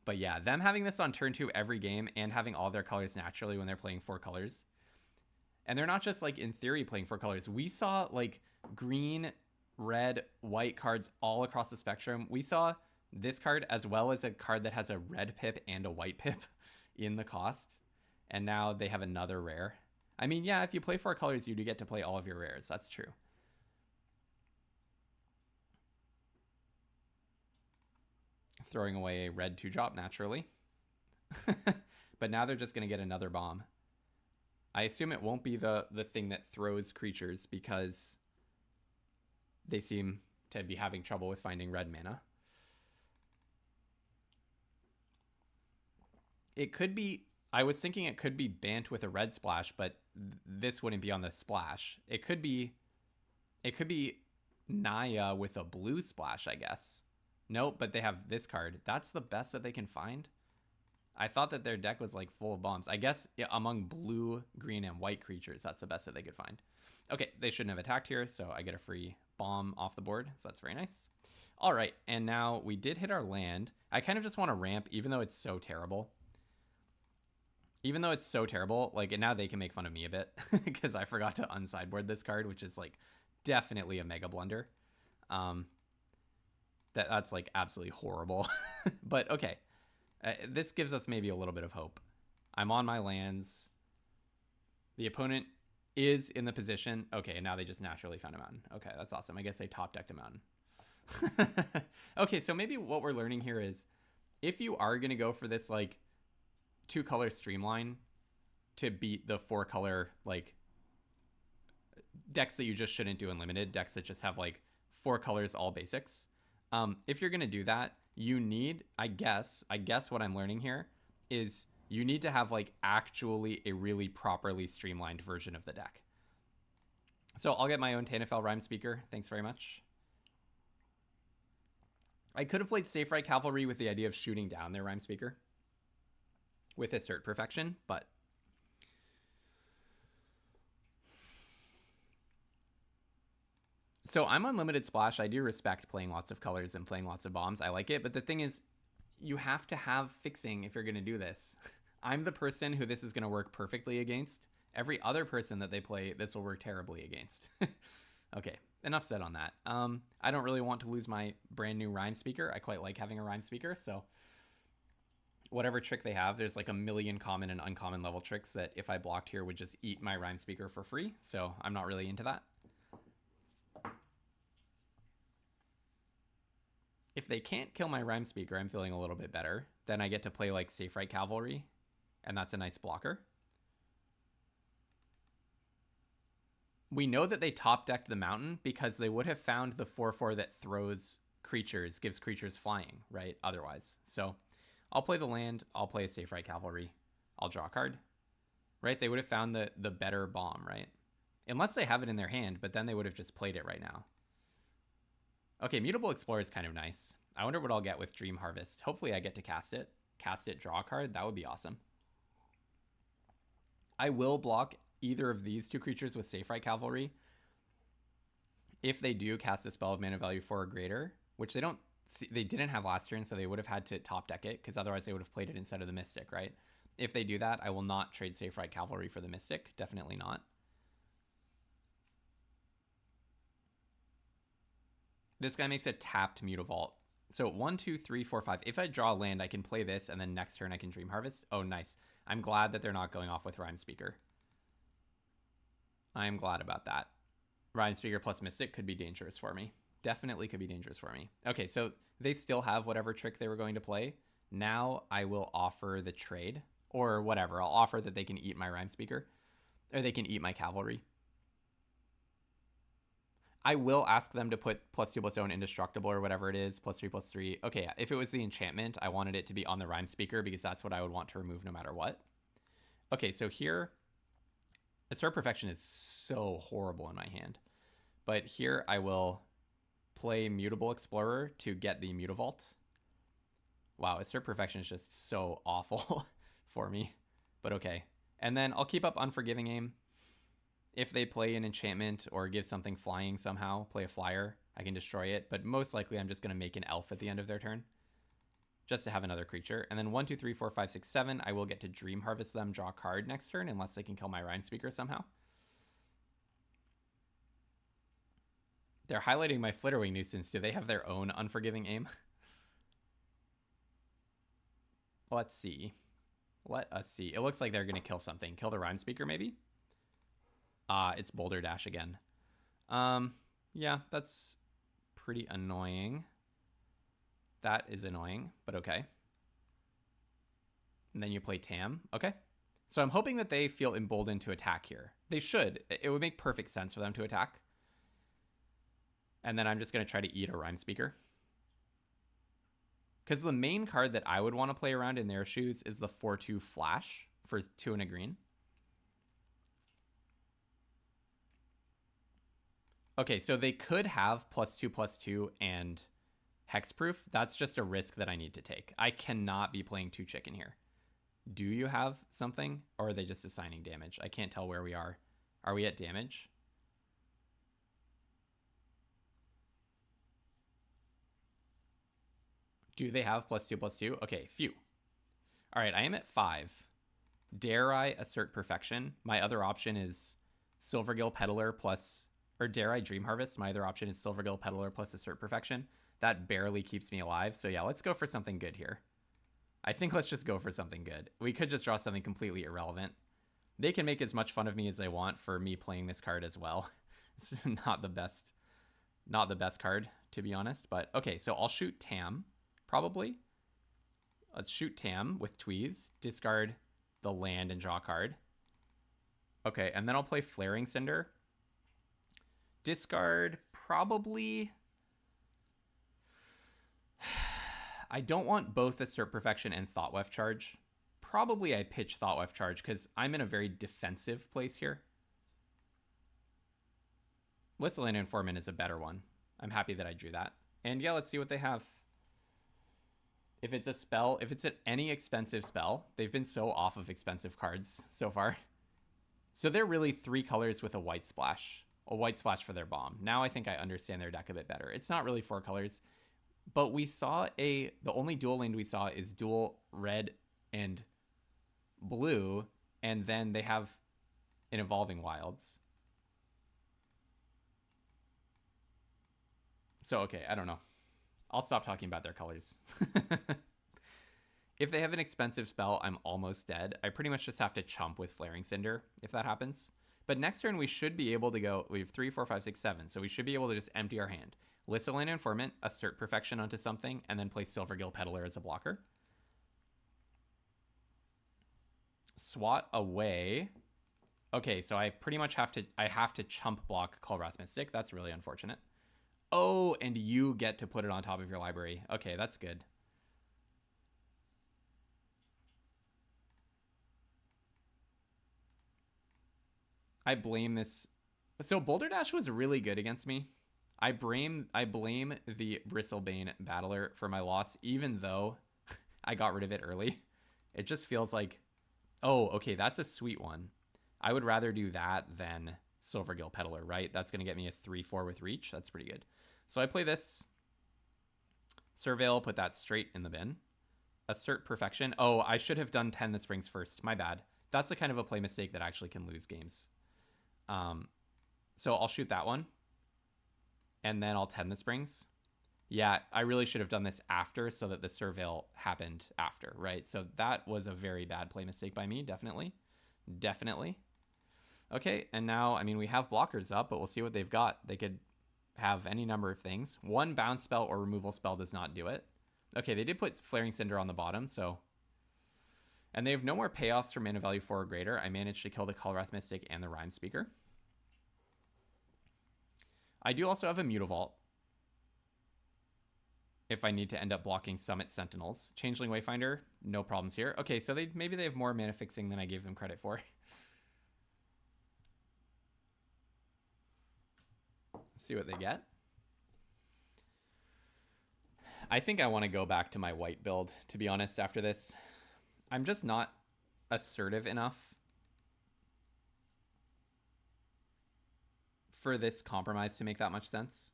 But yeah, them having this on turn 2 every game and having all their colors naturally when they're playing 4 colors. And they're not just like in theory playing 4 colors. We saw like green, red, white cards all across the spectrum. We saw this card as well as a card that has a red pip and a white pip in the cost. And now they have another rare. I mean, yeah, if you play 4 colors, you do get to play all of your rares. That's true. Throwing away a red 2-drop naturally. But now they're just going to get another bomb. I assume it won't be the thing that throws creatures, because they seem to be having trouble with finding red mana. It could be, I was thinking it could be Bant with a red splash, but this wouldn't be on the splash. It could be Naya with a blue splash, I guess. Nope, but they have this card. That's the best that they can find. I thought that their deck was like full of bombs. I guess among blue, green, and white creatures, that's the best that they could find. Okay, they shouldn't have attacked here, so I get a free bomb off the board, so that's very nice. All right, and now we did hit our land. I kind of just want to ramp, even though it's so terrible. Even though it's so terrible, like, and now they can make fun of me a bit, because I forgot to unsideboard this card, which is like definitely a mega blunder. That's like absolutely horrible. But okay. This gives us maybe a little bit of hope. I'm on my lands. The opponent is in the position. Okay, now they just naturally found a mountain. Okay, that's awesome. I guess they top decked a mountain. Okay, so maybe what we're learning here is if you are going to go for this like 2-color streamline to beat the 4-color like decks that you just shouldn't do in limited, decks that just have like 4 colors, all basics. If you're gonna do that, you need, I guess what I'm learning here is you need to have like actually a really properly streamlined version of the deck. So I'll get my own Tanafel Rhyme Speaker. Thanks very much. I could have played Safe Right Cavalry with the idea of shooting down their Rhyme Speaker with Assert Perfection, but so I'm Unlimited Splash. I do respect playing lots of colors and playing lots of bombs. I like it, but the thing is, you have to have fixing if you're going to do this. I'm the person who this is going to work perfectly against. Every other person that they play, this will work terribly against. Okay, enough said on that. I don't really want to lose my brand new Rhyme Speaker. I quite like having a Rhyme Speaker, so whatever trick they have, there's like a million common and uncommon level tricks that if I blocked here would just eat my Rhyme Speaker for free, so I'm not really into that. If they can't kill my Rhyme Speaker, I'm feeling a little bit better. Then I get to play like Safe Right Cavalry, and that's a nice blocker. We know that they top decked the mountain because they would have found the 4/4 that throws creatures, gives creatures flying, right? Otherwise. So I'll play the land, I'll play a Safe Right Cavalry, I'll draw a card, right? They would have found the better bomb, right? Unless they have it in their hand, but then they would have just played it right now. Okay, Mutable Explorer is kind of nice. I wonder what I'll get with Dream Harvest. Hopefully I get to cast it, draw a card. That would be awesome. I will block either of these 2 creatures with Safe Right Cavalry if they do cast a spell of mana value 4 or greater, which they didn't have last turn, so they would have had to top deck it, because otherwise they would have played it instead of the Mystic, right? If they do that, I will not trade Safe Right Cavalry for the Mystic. Definitely not. This guy makes a tapped Mutavault. So 1, 2, 3, 4, 5. If I draw a land, I can play this, and then next turn I can Dream Harvest. Oh, nice. I'm glad that they're not going off with Rhyme Speaker. I'm glad about that. Rhyme Speaker plus Mystic could be dangerous for me. Definitely could be dangerous for me. Okay, so they still have whatever trick they were going to play. Now I will offer the trade, or whatever. I'll offer that they can eat my Rhyme Speaker, or they can eat my Cavalry. I will ask them to put +2/+0 indestructible or whatever it is, +3/+3. Okay, if it was the enchantment, I wanted it to be on the Rhyme Speaker because that's what I would want to remove no matter what. Okay, so here, Assert Perfection is so horrible in my hand. But here I will play Mutable Explorer to get the Mutavault. Wow, Assert Perfection is just so awful for me, but okay. And then I'll keep up Unforgiving Aim. If they play an enchantment or give something flying somehow, play a flyer, I can destroy it. But most likely I'm just going to make an elf at the end of their turn just to have another creature. And then 1, 2, 3, 4, 5, 6, 7. I will get to Dream Harvest them, draw a card next turn unless they can kill my Rhyme Speaker somehow. They're highlighting my Flitterwing Nuisance. Do they have their own Unforgiving Aim? Let's see. Let us see. It looks like they're going to kill something. Kill the Rhyme Speaker maybe? It's Boulder Dash again. Yeah, that's pretty annoying. That is annoying, but okay. And then you play Tam. Okay. So I'm hoping that they feel emboldened to attack here. They should. It would make perfect sense for them to attack. And then I'm just going to try to eat a Rhyme Speaker. Because the main card that I would want to play around in their shoes is the 4/2 Flash for 2 and a green. Okay, so they could have +2/+2 and Hexproof. That's just a risk that I need to take. I cannot be playing 2 chicken here. Do you have something, or are they just assigning damage? I can't tell where we are. Are we at damage? Do they have +2/+2? Okay, phew. All right, I am at 5. Dare I Assert Perfection? My other option is Silvergill Peddler plus... Or dare I Dream Harvest? My other option is Silvergill Peddler plus Assert Perfection. That barely keeps me alive. So yeah, let's go for something good here. I think let's just go for something good. We could just draw something completely irrelevant. They can make as much fun of me as they want for me playing this card as well. This is not the best card, to be honest. But okay, so I'll shoot Tam, probably. Let's shoot Tam with Tweeze, discard the land and draw a card. Okay, and then I'll play Flaring Cinder. Discard probably... I don't want both Assert Perfection and Thought Weft Charge. Probably I pitch Thought Weft Charge because I'm in a very defensive place here. Lissaline Informant is a better one. I'm happy that I drew that. And yeah, let's see what they have. If it's a spell, if it's any expensive spell, they've been so off of expensive cards so far. So they're really 3 colors with a white splash for their bomb. Now I think I understand their deck a bit better. It's not really 4 colors, but we saw the only dual land we saw is dual red and blue, and then they have an Evolving Wilds. So, okay, I don't know. I'll stop talking about their colors. If they have an expensive spell, I'm almost dead. I pretty much just have to chump with Flaring Cinder if that happens. But next turn, we should be able to go... We have 3, 4, 5, 6, 7. So we should be able to just empty our hand. Lissaline Informant, Assert Perfection onto something, and then play Silvergill Peddler as a blocker. Swat away. Okay, so I pretty much have to chump block Kulrath Mystic. That's really unfortunate. Oh, and you get to put it on top of your library. Okay, that's good. I blame this. So Boulder Dash was really good against me. I blame the Bristlebane Battler for my loss, even though I got rid of it early. It just feels like, oh, okay, that's a sweet one. I would rather do that than Silvergill Peddler, right? That's going to get me a 3-4 with reach. That's pretty good. So I play this. Surveil, put that straight in the bin. Assert Perfection. Oh, I should have done 10 the Springs first. My bad. That's the kind of a play mistake that actually can lose games. So I'll shoot that one. And then I'll 10 the Springs. Yeah, I really should have done this after so that the Surveil happened after, right? So that was a very bad play mistake by me, definitely. Definitely. Okay, and now, I mean, we have blockers up, but we'll see what they've got. They could have any number of things. One bounce spell or removal spell does not do it. Okay, they did put Flaring Cinder on the bottom, so... And they have no more payoffs for mana value 4 or greater. I managed to kill the Kulrath Mystic and the Rhyme Speaker. I do also have a Mutavault if I need to end up blocking Summit Sentinels. Changeling Wayfinder, no problems here. Okay, so maybe they have more mana fixing than I gave them credit for. Let's see what they get. I think I want to go back to my white build, to be honest, after this. I'm just not assertive enough for this compromise to make that much sense.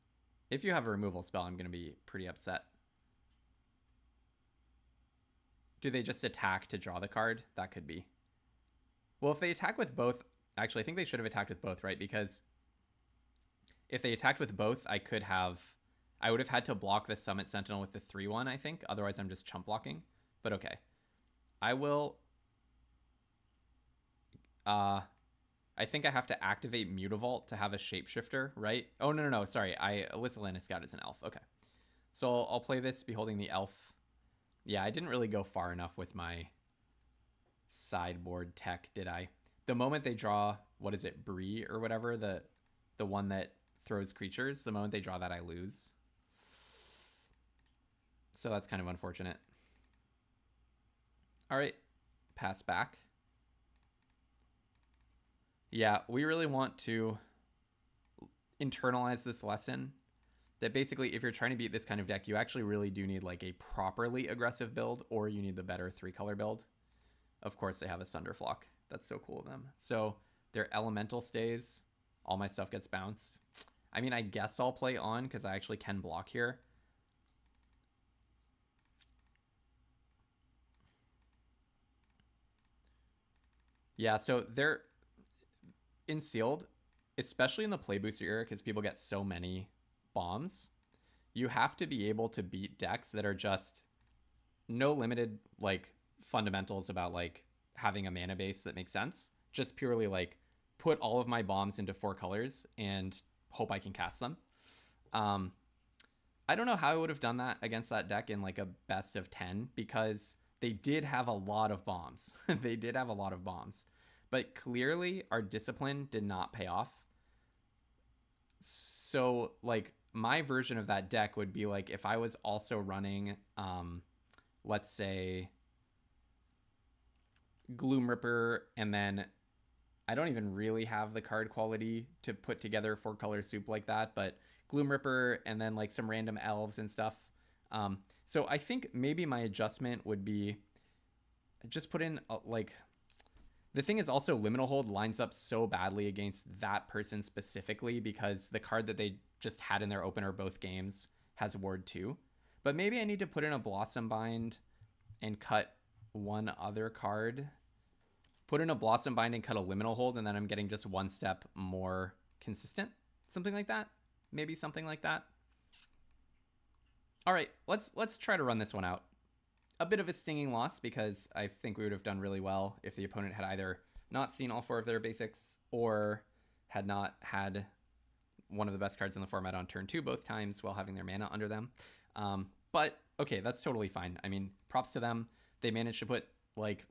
If you have a removal spell, I'm going to be pretty upset. Do they just attack to draw the card? That could be. Well, if they attack with both... Actually, I think they should have attacked with both, right? Because if they attacked with both, I would have had to block the Summit Sentinel with the 3-1, I think. Otherwise, I'm just chump blocking. But okay. I will... I think I have to activate Mutavault to have a Shapeshifter, right? Oh, no. Sorry. Lissaline Scout is an elf. Okay. So I'll play this, beholding the elf. Yeah, I didn't really go far enough with my sideboard tech, did I? The moment they draw, what is it, Bree or whatever, the one that throws creatures, the moment they draw that, I lose. So that's kind of unfortunate. All right, pass back. Yeah, we really want to internalize this lesson that basically if you're trying to beat this kind of deck, you actually really do need like a properly aggressive build, or you need the better 3-color build. Of course, they have a Sunderflock. That's so cool of them. So their elemental stays, all my stuff gets bounced. I mean, I guess I'll play on because I actually can block here. Yeah, so they're in sealed, especially in the play booster era, because people get so many bombs. You have to be able to beat decks that are just no limited like fundamentals about like having a mana base that makes sense. Just purely like put all of my bombs into 4 colors and hope I can cast them. I don't know how I would have done that against that deck in like a best of 10, because they did have a lot of bombs. They did have a lot of bombs. But clearly our discipline did not pay off. So like my version of that deck would be like if I was also running let's say Gloom Ripper, and then I don't even really have the card quality to put together 4-color soup like that, but Gloom Ripper and then like some random elves and stuff. So I think maybe my adjustment would be just put in like, the thing is also Liminal Hold lines up so badly against that person specifically because the card that they just had in their opener both games has Ward 2. But maybe I need to put in a Blossom Bind and cut one other card. Put in a Blossom Bind and cut a Liminal Hold, and then I'm getting just one step more consistent. Something like that. Maybe something like that. All right, let's try to run this one out. A bit of a stinging loss because I think we would have done really well if the opponent had either not seen all 4 of their basics or had not had one of the best cards in the format on turn 2 both times while having their mana under them. But okay, that's totally fine. I mean, props to them. They managed to put like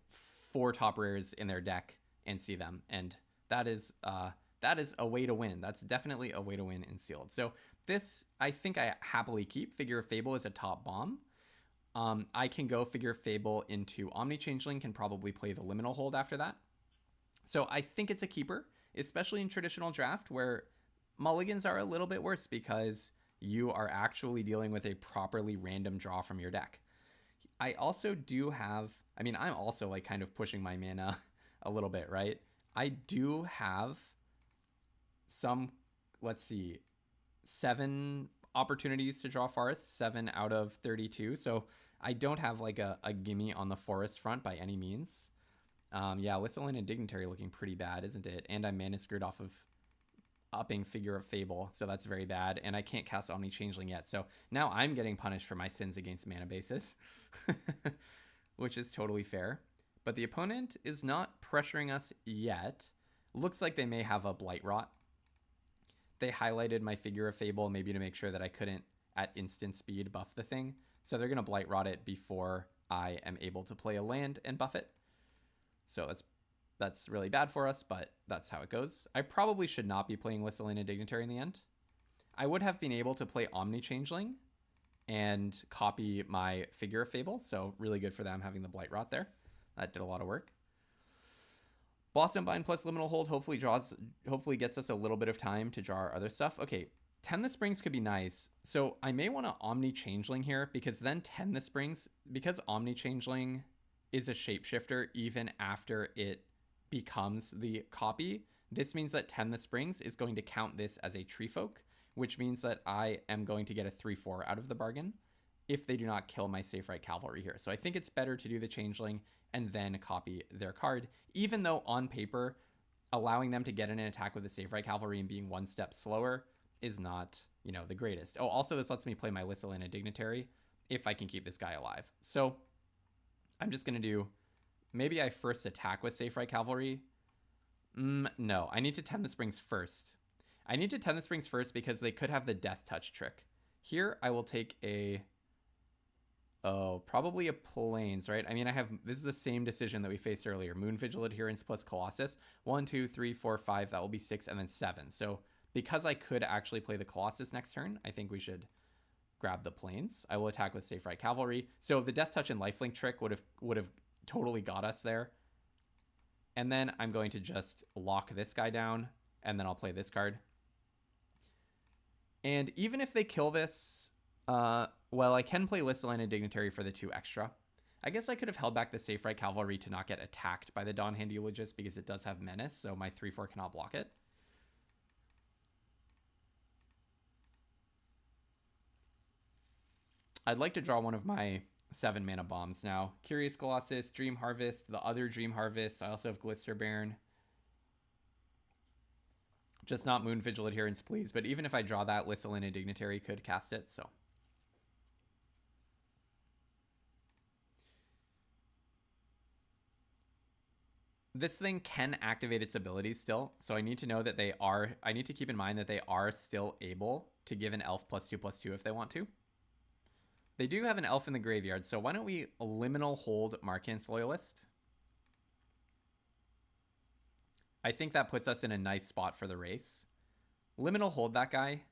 4 top rares in their deck and see them, and that is a way to win. That's definitely a way to win in sealed. So this, I think I happily keep. Figure of Fable is a top bomb. I can go Figure of Fable into Omni Changeling, can probably play the Liminal Hold after that. So I think it's a keeper, especially in traditional draft where mulligans are a little bit worse because you are actually dealing with a properly random draw from your deck. I also do have, I mean, I'm also like kind of pushing my mana a little bit, right? I do have some, let's see, 7 opportunities to draw forests, 7 out of 32. So I don't have like a gimme on the forest front by any means. Yeah, Lissaline and Dignitary looking pretty bad, isn't it? And I'm mana screwed off of upping Figure of Fable, so that's very bad. And I can't cast Omni Changeling yet, so now I'm getting punished for my sins against mana bases, which is totally fair. But the opponent is not pressuring us yet. Looks like they may have a Blight Rot. They highlighted my Figure of Fable maybe to make sure that I couldn't at instant speed buff the thing. So they're going to Blight Rot it before I am able to play a land and buff it. So that's really bad for us, but that's how it goes. I probably should not be playing Lissaline and Dignitary in the end. I would have been able to play Omni Changeling and copy my Figure of Fable, so really good for them having the Blight Rot there. That did a lot of work. Blossom Bind plus Liminal Hold hopefully gets us a little bit of time to draw our other stuff. Okay, Tend the Springs could be nice. So I may want to Omni Changeling here because then Tend the Springs, because Omni Changeling is a shapeshifter even after it becomes the copy, this means that Tend the Springs is going to count this as a Tree Folk, which means that I am going to get a 3/4 out of the bargain if they do not kill my Safe Right Cavalry here. So I think it's better to do the Changeling and then copy their card, even though on paper, allowing them to get in an attack with the Safe Right Cavalry and being one step slower is not, you know, the greatest. Oh, also this lets me play my Lissaline and Dignitary if I can keep this guy alive. So I'm just going to do, maybe I first attack with Safe Right Cavalry. No, I need to Tend the Springs first. I need to Tend the Springs first because they could have the Death Touch trick. Here I will take a, probably a Plains, right? I mean, this is the same decision that we faced earlier. Moon Vigil Adherence plus Colossus. 1, 2, 3, 4, 5, that will be 6, and then 7. So because I could actually play the Colossus next turn, I think we should grab the Plains. I will attack with Safe Right Cavalry. So the Death Touch and Lifelink trick would have totally got us there. And then I'm going to just lock this guy down, and then I'll play this card. And even if they kill this, well, I can play Lissaline and Dignitary for the 2 extra. I guess I could have held back the Safe Right Cavalry to not get attacked by the Dawn Hand Eulogist because it does have Menace, so my 3/4 cannot block it. I'd like to draw one of my 7 mana bombs now. Curious Colossus, Dream Harvest, the other Dream Harvest. I also have Glister Baron. Just not Moon Vigil Adherence, please. But even if I draw that, Lissaline and Dignitary could cast it, so. This thing can activate its abilities still, so I need to know that I need to keep in mind that they are still able to give an elf +2/+2 if they want to. They do have an elf in the graveyard, so why don't we liminal hold Markant's Loyalist? I think that puts us in a nice spot for the race. Liminal hold that guy.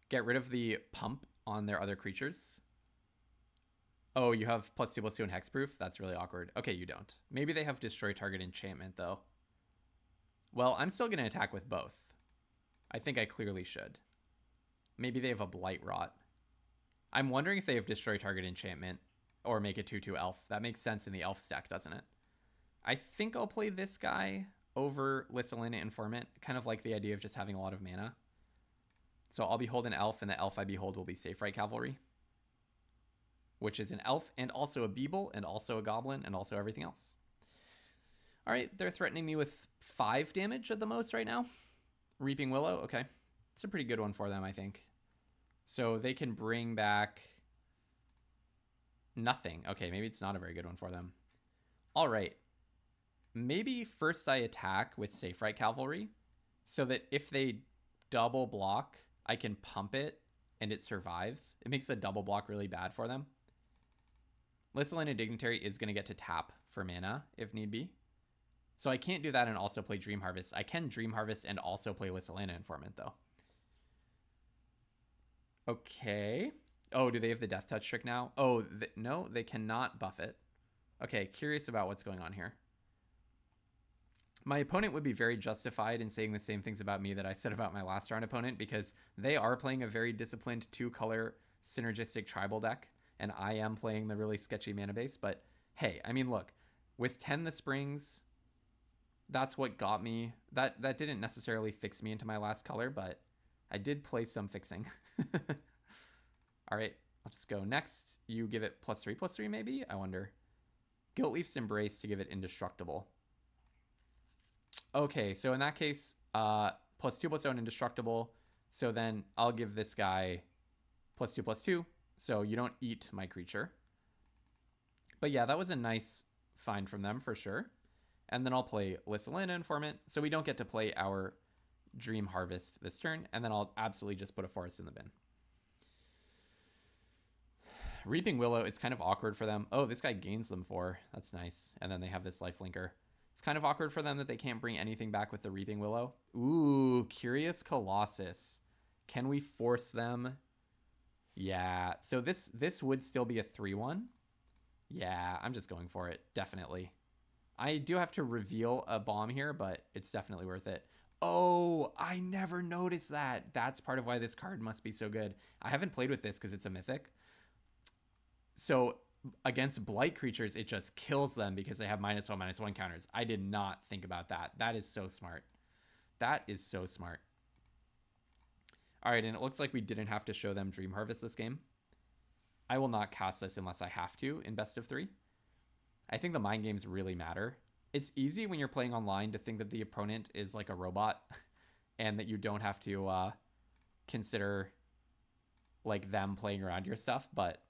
Get rid of the pump on their other creatures. Oh, you have +2/+2 and hexproof? That's really awkward. Okay, you don't. Maybe they have destroy target enchantment, though. Well, I'm still going to attack with both. I think I clearly should. Maybe they have a Blight Rot. I'm wondering if they have destroy target enchantment or make a 2/2 elf. That makes sense in the elf stack, doesn't it? I think I'll play this guy over Lissalina Informant. Kind of like the idea of just having a lot of mana. So I'll behold an elf, and the elf I behold will be Safe Right Cavalry, which is an elf and also a Beeble and also a goblin and also everything else. All right, they're threatening me with 5 damage at the most right now. Reaping Willow, okay. It's a pretty good one for them, I think. So they can bring back nothing. Okay, maybe it's not a very good one for them. All right. Maybe first I attack with Safe Right Cavalry so that if they double block, I can pump it and it survives. It makes a double block really bad for them. Lissalina Dignitary is going to get to tap for mana if need be. So I can't do that and also play Dream Harvest. I can Dream Harvest and also play Lissalina Informant, though. Okay. Oh, do they have the Death Touch trick now? Oh, no, they cannot buff it. Okay, curious about what's going on here. My opponent would be very justified in saying the same things about me that I said about my last round opponent, because they are playing a very disciplined 2-color synergistic tribal deck, and I am playing the really sketchy mana base. But hey, I mean, look, with 10 the Springs, that's what got me. That didn't necessarily fix me into my last color, but I did play some fixing. All right, I'll just go next. You give it +3/+3 maybe? I wonder. Guiltleaf's Embrace to give it indestructible. Okay, so in that case, +2/+0 and indestructible. So then I'll give this guy +2/+2. So you don't eat my creature. But yeah, that was a nice find from them for sure. And then I'll play Lissalina Informant. So we don't get to play our Dream Harvest this turn. And then I'll absolutely just put a forest in the bin. Reaping Willow, it's kind of awkward for them. Oh, this guy gains them 4. That's nice. And then they have this lifelinker. It's kind of awkward for them that they can't bring anything back with the Reaping Willow. Ooh, Curious Colossus. Can we force them? Yeah. So this would still be a 3/1. Yeah, I'm just going for it. Definitely. I do have to reveal a bomb here, but it's definitely worth it. Oh, I never noticed that. That's part of why this card must be so good. I haven't played with this because it's a mythic. So against blight creatures, it just kills them because they have -1/-1 counters. I did not think about that. That is so smart. That is so smart. All right, and it looks like we didn't have to show them Dream Harvest this game. I will not cast this unless I have to in best of 3. I think the mind games really matter. It's easy when you're playing online to think that the opponent is like a robot and that you don't have to consider like them playing around your stuff, but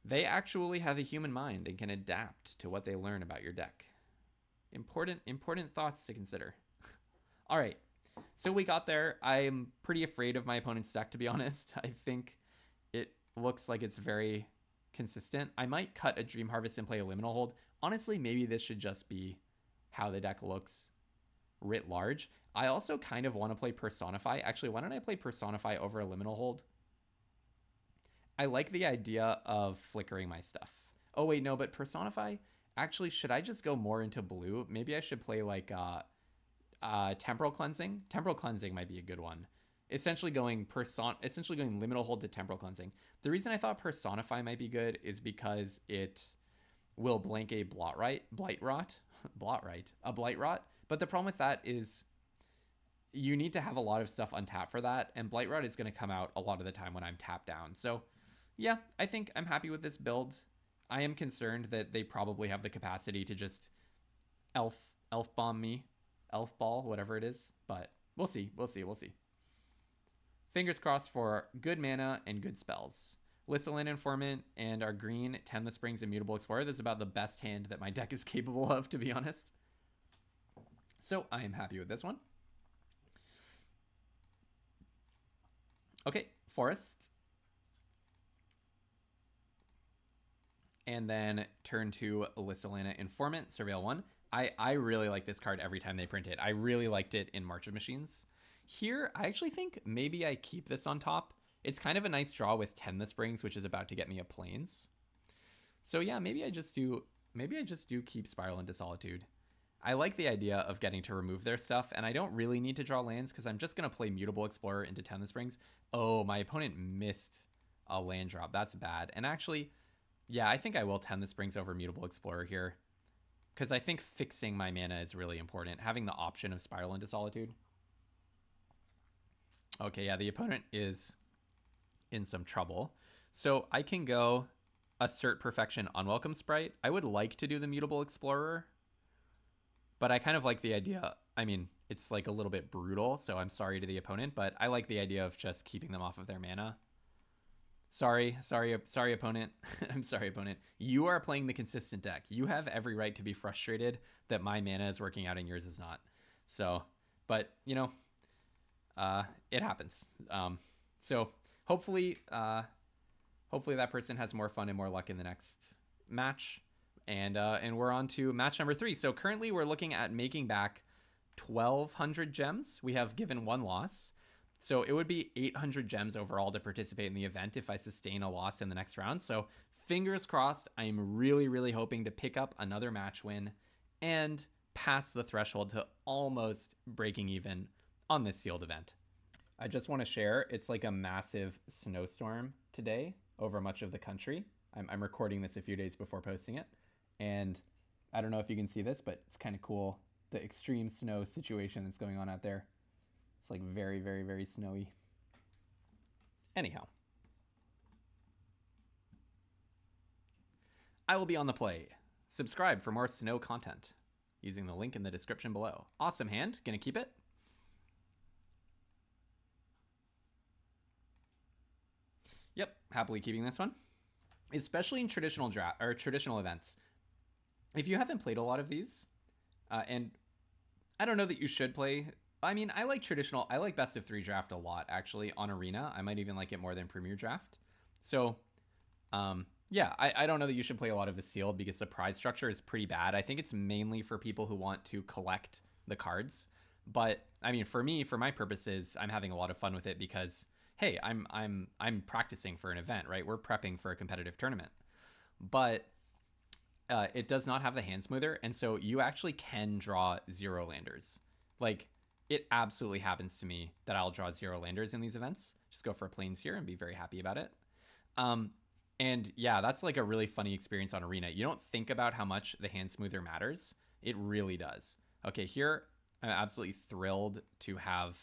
they actually have a human mind and can adapt to what they learn about your deck. Important thoughts to consider. All right, so we got there. I'm pretty afraid of my opponent's deck, to be honest. I think it looks like it's very consistent. I might cut a Dream Harvest and play a Liminal Hold. Honestly, maybe this should just be how the deck looks writ large. I also kind of want to play Personify. Actually, why don't I play Personify over a Liminal Hold? I like the idea of flickering my stuff. Oh, wait, no, but Personify? Actually, should I just go more into blue? Maybe I should play like Temporal Cleansing. Temporal Cleansing might be a good one. Essentially going Liminal Hold to Temporal Cleansing. The reason I thought Personify might be good is because it will blank a Blight Rot. But the problem with that is you need to have a lot of stuff untapped for that, and Blight Rot is going to come out a lot of the time when I'm tapped down. So yeah, I think I'm happy with this build. I am concerned that they probably have the capacity to just elf bomb me, elf ball, whatever it is, but we'll see. Fingers crossed for good mana and good spells. Lissalina Informant and our green 10 the Springs Immutable Explorer. This is about the best hand that my deck is capable of, to be honest. So I am happy with this one. Okay, Forest. And then turn to Lissalana Informant, Surveil 1. I really like this card every time they print it. I really liked it in March of Machines. Here, I actually think maybe I keep this on top. It's kind of a nice draw with 10 the Springs, which is about to get me a Plains. So yeah, maybe I just do keep Spiral into Solitude. I like the idea of getting to remove their stuff, and I don't really need to draw lands because I'm just going to play Mutable Explorer into 10 the Springs. Oh, my opponent missed a land drop. That's bad. And actually, yeah, I think I will 10 the Springs over Mutable Explorer here because I think fixing my mana is really important. Having the option of Spiral into Solitude. Okay, yeah, the opponent is in some trouble. So I can go Assert Perfection Unwelcome Sprite. I would like to do the Mutable Explorer, but I kind of like the idea. I mean, it's like a little bit brutal, so I'm sorry to the opponent, but I like the idea of just keeping them off of their mana. Sorry, opponent. I'm sorry, opponent. You are playing the consistent deck. You have every right to be frustrated that my mana is working out and yours is not. So, but, you know, it happens. So hopefully that person has more fun and more luck in the next match. And we're on to match number 3. So currently we're looking at making back 1,200 gems. We have given 1 loss. So it would be 800 gems overall to participate in the event if I sustain a loss in the next round. So fingers crossed, I'm really, really hoping to pick up another match win and pass the threshold to almost breaking even on this sealed event. I just want to share, it's like a massive snowstorm today over much of the country. I'm recording this a few days before posting it. And I don't know if you can see this, but it's kind of cool. The extreme snow situation that's going on out there. It's like very, very, very snowy. Anyhow. I will be on the play. Subscribe for more snow content using the link in the description below. Awesome hand. Gonna keep it. Yep, happily keeping this one. Especially in traditional draft or traditional events. If you haven't played a lot of these, and I don't know that you should play. I mean, I like traditional. I like best of 3 draft a lot, actually, on Arena. I might even like it more than Premier Draft. So, yeah, I don't know that you should play a lot of the sealed because the prize structure is pretty bad. I think it's mainly for people who want to collect the cards. But I mean, for me, for my purposes, I'm having a lot of fun with it because, hey, I'm practicing for an event, right? We're prepping for a competitive tournament. But it does not have the hand smoother, and so you actually can draw 0 landers. Like, it absolutely happens to me that I'll draw 0 landers in these events. Just go for Plains here and be very happy about it. And yeah, that's like a really funny experience on Arena. You don't think about how much the hand smoother matters. It really does. Okay, here I'm absolutely thrilled to have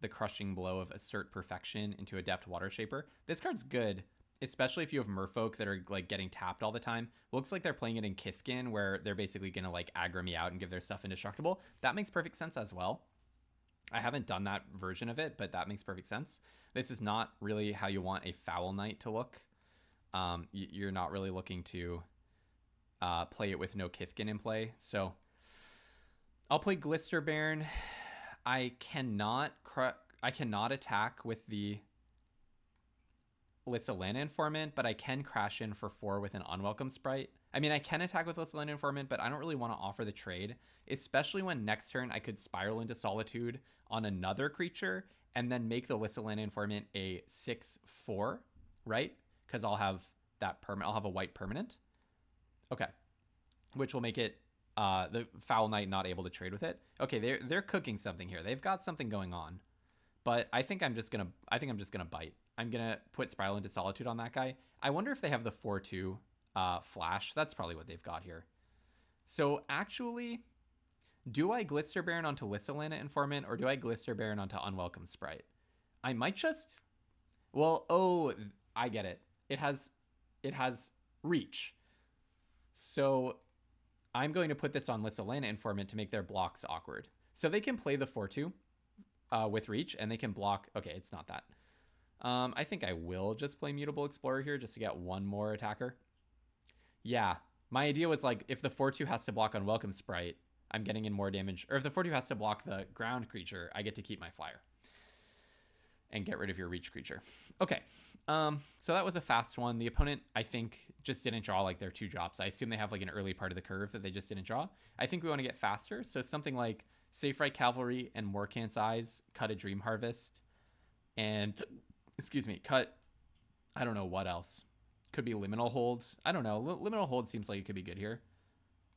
the Crushing Blow of Assert Perfection into Adept Water Shaper. This card's good, especially if you have merfolk that are like getting tapped all the time. Looks like they're playing it in Kithkin where they're basically going to like aggro me out and give their stuff indestructible. That makes perfect sense as well. I haven't done that version of it, but that makes perfect sense. This is not really how you want a Foul Knight to look. You're not really looking to play it with no Kithkin in play. So I'll play Glister Baron. I cannot attack with the Lissalana Informant, but I can crash in for 4 with an Unwelcome Sprite. I mean, I can attack with Lissalana Informant, but I don't really want to offer the trade, especially when next turn I could Spiral into Solitude on another creature and then make the Lissalana Informant a 6/4, right? Because I'll have that permanent. I'll have a white permanent. Okay, which will make it the Foul Knight not able to trade with it. Okay, they're cooking something here. They've got something going on, but I think I'm just gonna bite. I'm gonna put Spiral into Solitude on that guy. I wonder if they have the 4/2 flash. That's probably what they've got here. So actually, do I Glister Baron onto Lissalana Informant or do I Glister Baron onto Unwelcome Sprite? I might just. Well, oh, I get it. It has reach. So I'm going to put this on Lissalana Informant to make their blocks awkward. So they can play the 4/2 with reach and they can block. Okay, it's not that. I think I will just play Mutable Explorer here just to get one more attacker. Yeah, my idea was like if the 4/2 has to block Unwelcome Sprite, I'm getting in more damage. Or if the 4/2 has to block the ground creature, I get to keep my flyer. and get rid of your reach creature. Okay, so that was a fast one. The opponent, I think, just didn't draw like their 2 drops. I assume they have like an early part of the curve that they just didn't draw. I think we want to get faster, so something like Safe Right Cavalry and Morkant's Eyes, cut a Dream Harvest, and, excuse me, cut, I don't know what else. Could be Liminal Hold. I don't know. Liminal Hold seems like it could be good here.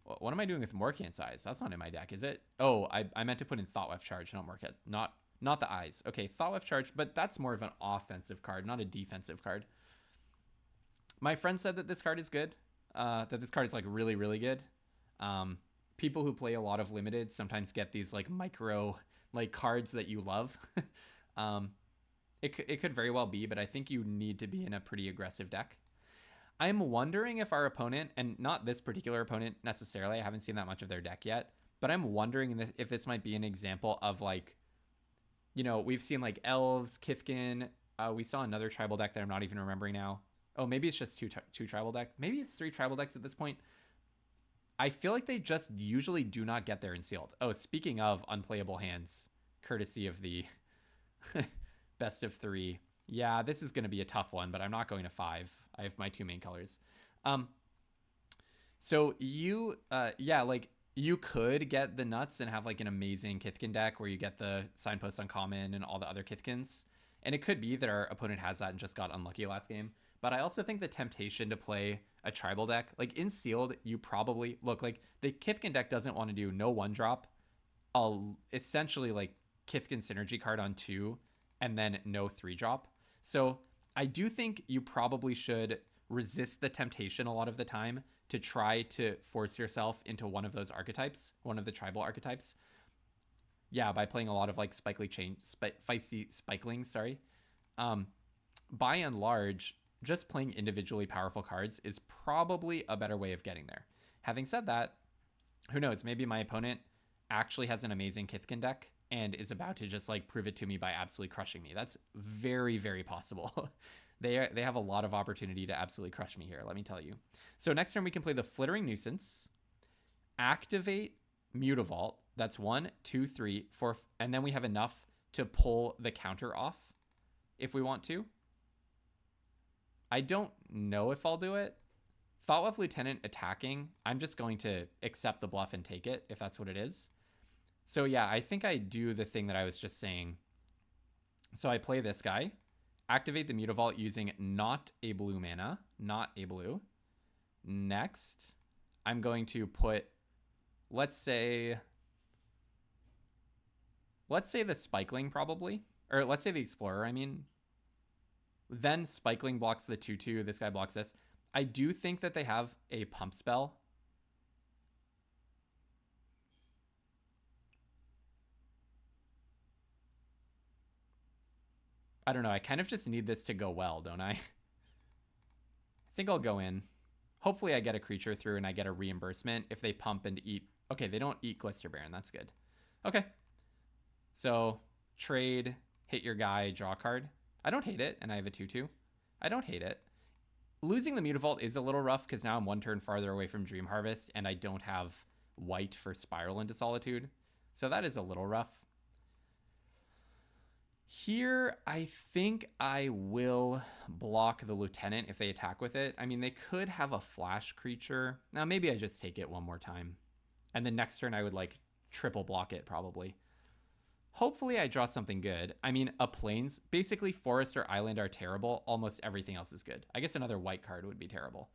What am I doing with Morkant's Eyes? That's not in my deck, is it? Oh, I meant to put in Thoughtweft Charge, not Morkant. Not the Eyes. Okay, Thoughtweft Charge, but that's more of an offensive card, not a defensive card. My friend said that this card is good. That this card is like really, really good. People who play a lot of limited sometimes get these like micro like cards that you love. It could very well be, but I think you need to be in a pretty aggressive deck. I'm wondering if our opponent, and not this particular opponent necessarily, I haven't seen that much of their deck yet, but I'm wondering if this might be an example of like, you know, we've seen like Elves, Kifkin. We saw another tribal deck that I'm not even remembering now. Oh, maybe it's just two tribal decks. Maybe it's 3 tribal decks at this point. I feel like they just usually do not get there in sealed. Oh, speaking of unplayable hands, courtesy of the best of 3. Yeah, this is going to be a tough one, but I'm not going to 5. I have my 2 main colors. So you, yeah, like you could get the nuts and have like an amazing Kithkin deck where you get the Signpost Uncommon and all the other Kithkins. And it could be that our opponent has that and just got unlucky last game. But I also think the temptation to play a tribal deck, like in sealed, you probably look like the Kithkin deck doesn't want to do no 1-drop. Essentially like Kithkin synergy card on 2 and then no 3-drop. So I do think you probably should resist the temptation a lot of the time to try to force yourself into one of those archetypes, one of the tribal archetypes. Yeah, by playing a lot of like feisty spikelings, sorry. By and large, just playing individually powerful cards is probably a better way of getting there. Having said that, who knows, maybe my opponent actually has an amazing Kithkin deck and is about to just like prove it to me by absolutely crushing me. That's very, very possible. They have a lot of opportunity to absolutely crush me here, let me tell you. So next turn we can play the Flittering Nuisance, activate Mutavault. That's 1, 2, 3, 4, and then we have enough to pull the counter off if we want to. I don't know if I'll do it. Thoughtweft Lieutenant attacking, I'm just going to accept the bluff and take it if that's what it is. So yeah, I think I do the thing that I was just saying. So I play this guy, activate the Mutavault using not a blue mana, not a blue. Next, I'm going to put, let's say the Spikeling probably, or let's say the Explorer, I mean. Then Spikeling blocks the 2/2, this guy blocks this. I do think that they have a pump spell. I don't know, I kind of just need this to go well, don't I? I think I'll go in. Hopefully I get a creature through and I get a reimbursement if they pump and eat. Okay, they don't eat Glisterbaron, that's good. Okay. So, trade, hit your guy, draw a card. I don't hate it, and I have a 2/2. I don't hate it. Losing the Mutavault is a little rough because now I'm 1 turn farther away from Dream Harvest, and I don't have white for Spiral into Solitude. So that is a little rough. Here, I think I will block the Lieutenant if they attack with it. I mean, they could have a flash creature. Now, maybe I just take it one more time. And then next turn, I would, like, triple block it, probably. Hopefully, I draw something good. I mean, a Plains, basically Forest or Island are terrible. Almost everything else is good. I guess another white card would be terrible.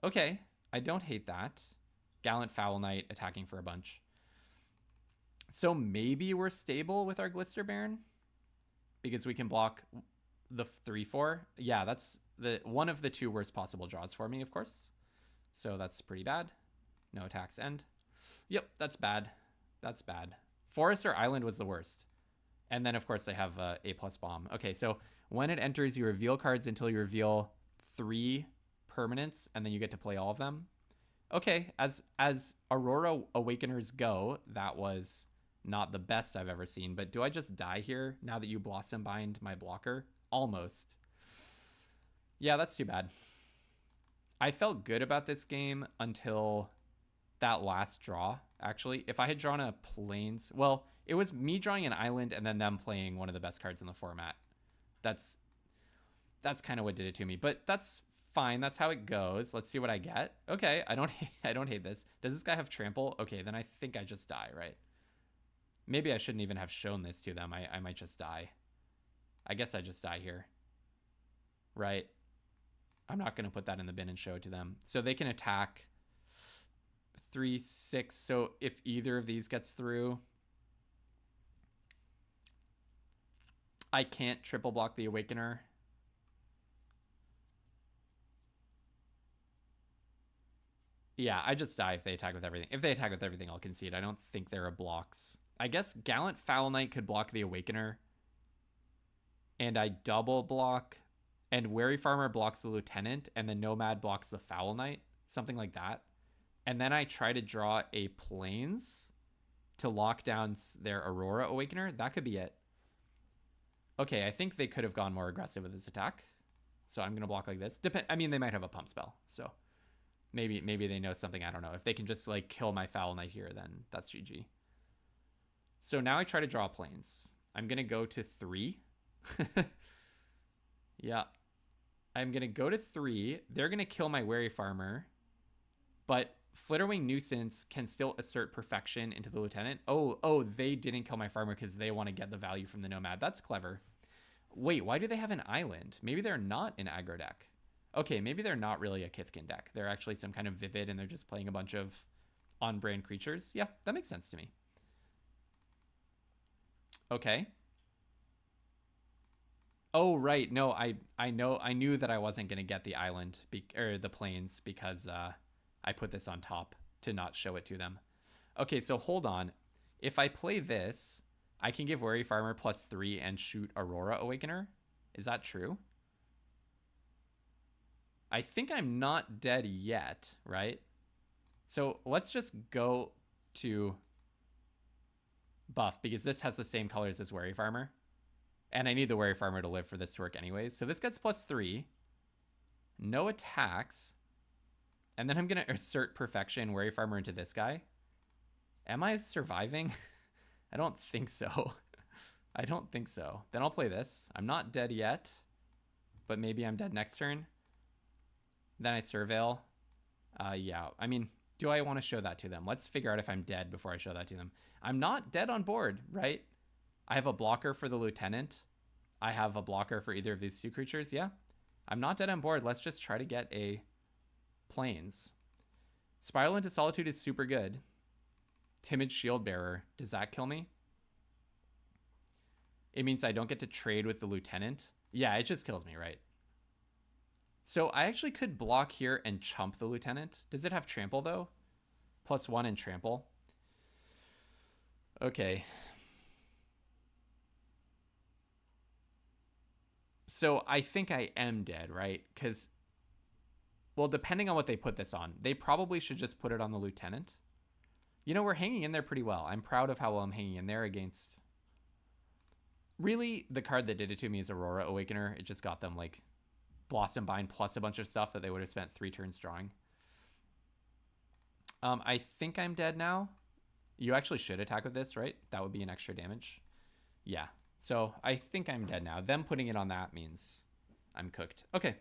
Okay, I don't hate that. Gallant Foul Knight attacking for a bunch. So maybe we're stable with our Glisterbaron because we can block the 3/4. Yeah, that's the one of the 2 worst possible draws for me, of course. So that's pretty bad. No attacks end. Yep, that's bad. That's bad. Forest or Island was the worst. And then, of course, they have A+ Bomb. Okay, so when it enters, you reveal cards until you reveal 3 permanents, and then you get to play all of them. Okay, as Aurora Awakeners go, that was not the best I've ever seen, but do I just die here now that you Blossom Bind my blocker? Almost. Yeah, that's too bad. I felt good about this game until that last draw, actually. If I had drawn a Plains, well, it was me drawing an Island and then them playing one of the best cards in the format. That's kind of what did it to me, but that's fine. That's how it goes. Let's see what I get. Okay, I don't hate this. Does this guy have trample? Okay, then I think I just die, right? Maybe I shouldn't even have shown this to them. I might just die. I guess I just die here. Right? I'm not going to put that in the bin and show it to them. So they can attack 3, 6. So if either of these gets through, I can't triple block the Awakener. Yeah, I just die if they attack with everything. If they attack with everything, I'll concede. I don't think there are blocks. I guess Gallant Foul Knight could block the Awakener. And I double block. And Wary Farmer blocks the Lieutenant. And the Nomad blocks the Foul Knight. Something like that. And then I try to draw a Plains to lock down their Aurora Awakener. That could be it. Okay, I think they could have gone more aggressive with this attack. So I'm going to block like this. I mean, they might have a pump spell. So maybe they know something. I don't know. If they can just like kill my Foul Knight here, then that's GG. So now I try to draw Plains. I'm going to go to 3. Yeah. I'm going to go to 3. They're going to kill my Wary Farmer. But Flitterwing Nuisance can still assert Perfection into the Lieutenant. Oh, they didn't kill my Farmer because they want to get the value from the Nomad. That's clever. Wait, why do they have an island? Maybe they're not an aggro deck. Okay, maybe they're not really a Kithkin deck. They're actually some kind of Vivid and they're just playing a bunch of on-brand creatures. Yeah, that makes sense to me. Okay. Oh, right. No, I knew that I wasn't going to get the island or the Plains because I put this on top to not show it to them. Okay, so hold on. If I play this, I can give Wary Farmer +3 and shoot Aurora Awakener. Is that true? I think I'm not dead yet, right? So let's just go to buff because this has the same colors as Wary Farmer. And I need the Wary Farmer to live for this to work anyways. So this gets +3. No attacks. And then I'm going to assert Perfection Wary Farmer into this guy. Am I surviving? I don't think so. I don't think so. Then I'll play this. I'm not dead yet, but maybe I'm dead next turn. Then I Surveil. Yeah, I mean, do I want to show that to them? Let's figure out if I'm dead before I show that to them. I'm not dead on board, right? I have a blocker for the Lieutenant. I have a blocker for either of these two creatures. Yeah, I'm not dead on board. Let's just try to get a Plains. Spiral into Solitude is super good. Timid Shield Bearer. Does that kill me? It means I don't get to trade with the Lieutenant. Yeah, it just kills me, right? So I actually could block here and chump the Lieutenant. Does it have trample though? +1 and trample. Okay. So I think I am dead, right? Because, well, depending on what they put this on, they probably should just put it on the Lieutenant. You know, we're hanging in there pretty well. I'm proud of how well I'm hanging in there against... Really, the card that did it to me is Aurora Awakener. It just got them, like, Blossom Bind plus a bunch of stuff that they would have spent 3 turns drawing. I think I'm dead now. You actually should attack with this, right? That would be an extra damage. Yeah. So I think I'm dead now. Them putting it on that means I'm cooked. Okay.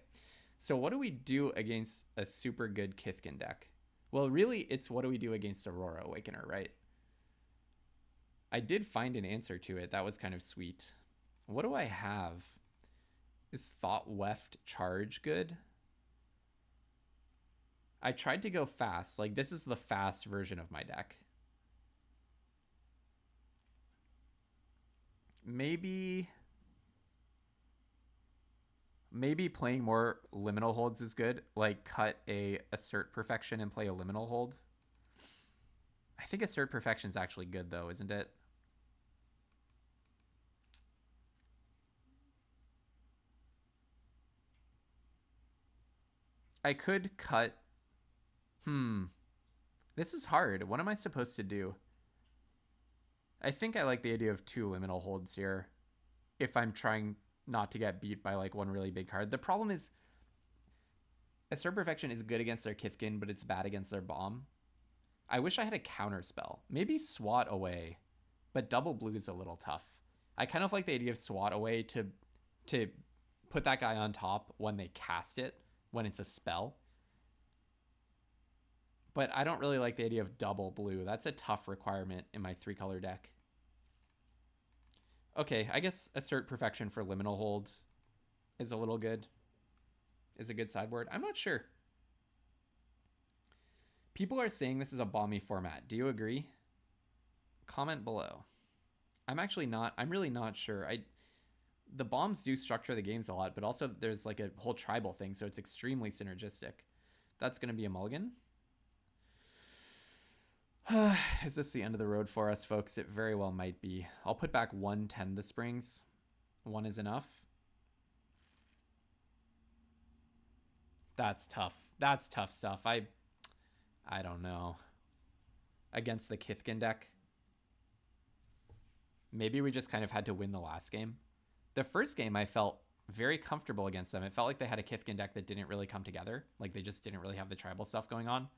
So what do we do against a super good Kithkin deck? Well, really, it's what do we do against Aurora Awakener, right? I did find an answer to it. That was kind of sweet. What do I have? Is Thought Weft Charge good? I tried to go fast. Like, this is the fast version of my deck. Maybe playing more liminal holds is good. Like, cut a Assert Perfection and play a liminal hold. I think Assert Perfection is actually good, though, isn't it? I could cut... This is hard. What am I supposed to do? I think I like the idea of 2 liminal holds here if I'm trying not to get beat by like one really big card. The problem is Assert Perfection is good against their Kithkin, but it's bad against their bomb. I wish I had a counter spell. Maybe Swat Away, but double blue is a little tough. I kind of like the idea of Swat Away to to put that guy on top when they cast it, when it's a spell. But I don't really like the idea of double blue. That's a tough requirement in my 3-color deck. Okay, I guess Assert Perfection for Liminal Hold is a little good. Is a good sideboard. I'm not sure. People are saying this is a bomby format. Do you agree? Comment below. I'm really not sure. The bombs do structure the games a lot, but also there's like a whole tribal thing, so it's extremely synergistic. That's going to be a mulligan. Is this the end of the road for us, folks? It very well might be. I'll put back 110 the Springs. 1 is enough. That's tough. That's tough stuff. I don't know. Against the Kithkin deck. Maybe we just kind of had to win the last game. The first game I felt very comfortable against them. It felt like they had a Kithkin deck that didn't really come together. Like they just didn't really have the tribal stuff going on.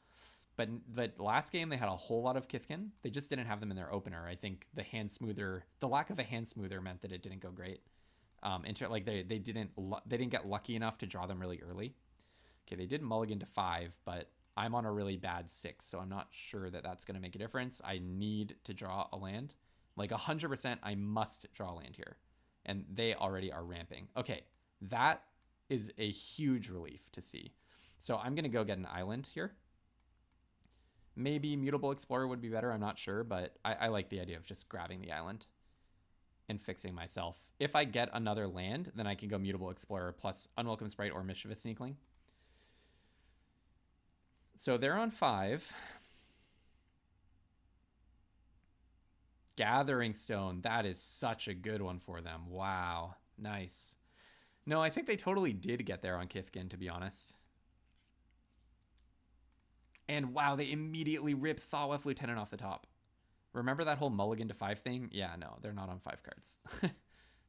But last game they had a whole lot of Kithkin. They just didn't have them in their opener. I think the lack of a hand smoother meant that it didn't go great. Like they didn't get lucky enough to draw them really early. Okay, they did mulligan to 5, but I'm on a really bad 6, so I'm not sure that that's going to make a difference. I need to draw a land. Like 100%, I must draw a land here. And they already are ramping. Okay, that is a huge relief to see. So I'm going to go get an island here. Maybe Mutable Explorer would be better, I'm not sure, but I like the idea of just grabbing the island and fixing myself. If I get another land, then I can go Mutable Explorer plus Unwelcome Sprite or Mischievous Sneakling. So they're on 5. Gathering Stone, that is such a good one for them. Wow, nice. No, I think they totally did get there on Kithkin, to be honest. And wow, they immediately ripped Thought Lieutenant off the top. Remember that whole mulligan to 5 thing? Yeah, no, they're not on 5 cards.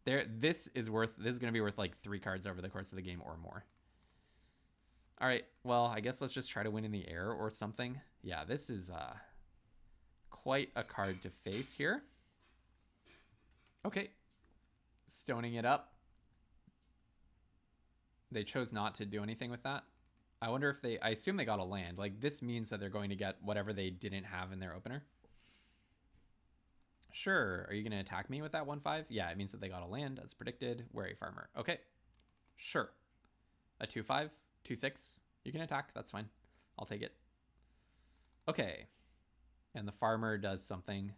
This is going to be worth like 3 cards over the course of the game or more. All right, well, I guess let's just try to win in the air or something. Yeah, this is quite a card to face here. Okay, stoning it up. They chose not to do anything with that. I wonder if I assume they got a land. Like, this means that they're going to get whatever they didn't have in their opener. Sure. Are you going to attack me with that 1/5? Yeah, it means that they got a land as predicted. Wary Farmer. Okay. Sure. A 2/5, 2/6. You can attack. That's fine. I'll take it. Okay. And the farmer does something.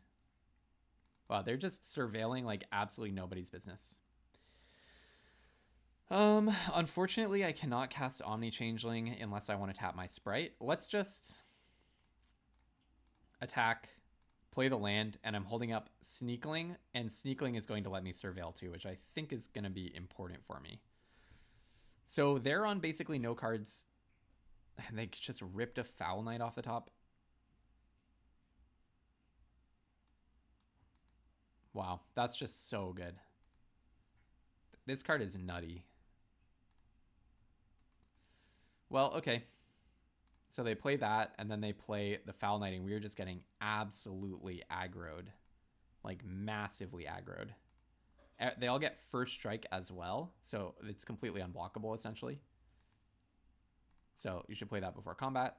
Wow, they're just surveilling like absolutely nobody's business. Unfortunately, I cannot cast Omni Changeling unless I want to tap my Sprite. Let's just attack, play the land, and I'm holding up Sneakling, and Sneakling is going to let me surveil too, which I think is going to be important for me. So they're on basically no cards, and they just ripped a Foul Knight off the top. Wow, that's just so good. This card is nutty. Well, okay. So they play that, and then they play the Foul Knighting. We are just getting absolutely aggroed. Like, massively aggroed. They all get first strike as well, so it's completely unblockable, essentially. So you should play that before combat.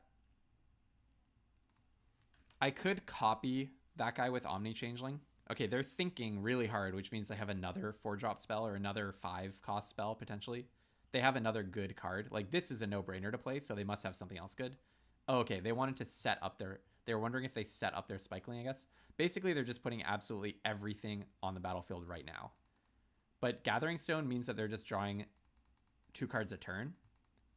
I could copy that guy with Omni Changeling. Okay, they're thinking really hard, which means they have another 4-drop spell or another 5-cost spell, potentially. They have another good card. Like, this is a no-brainer to play, so they must have something else good. Oh, okay, they wanted to set up their... They were wondering if they set up their Spikeling, I guess. Basically, they're just putting absolutely everything on the battlefield right now. But Gathering Stone means that they're just drawing 2 cards a turn.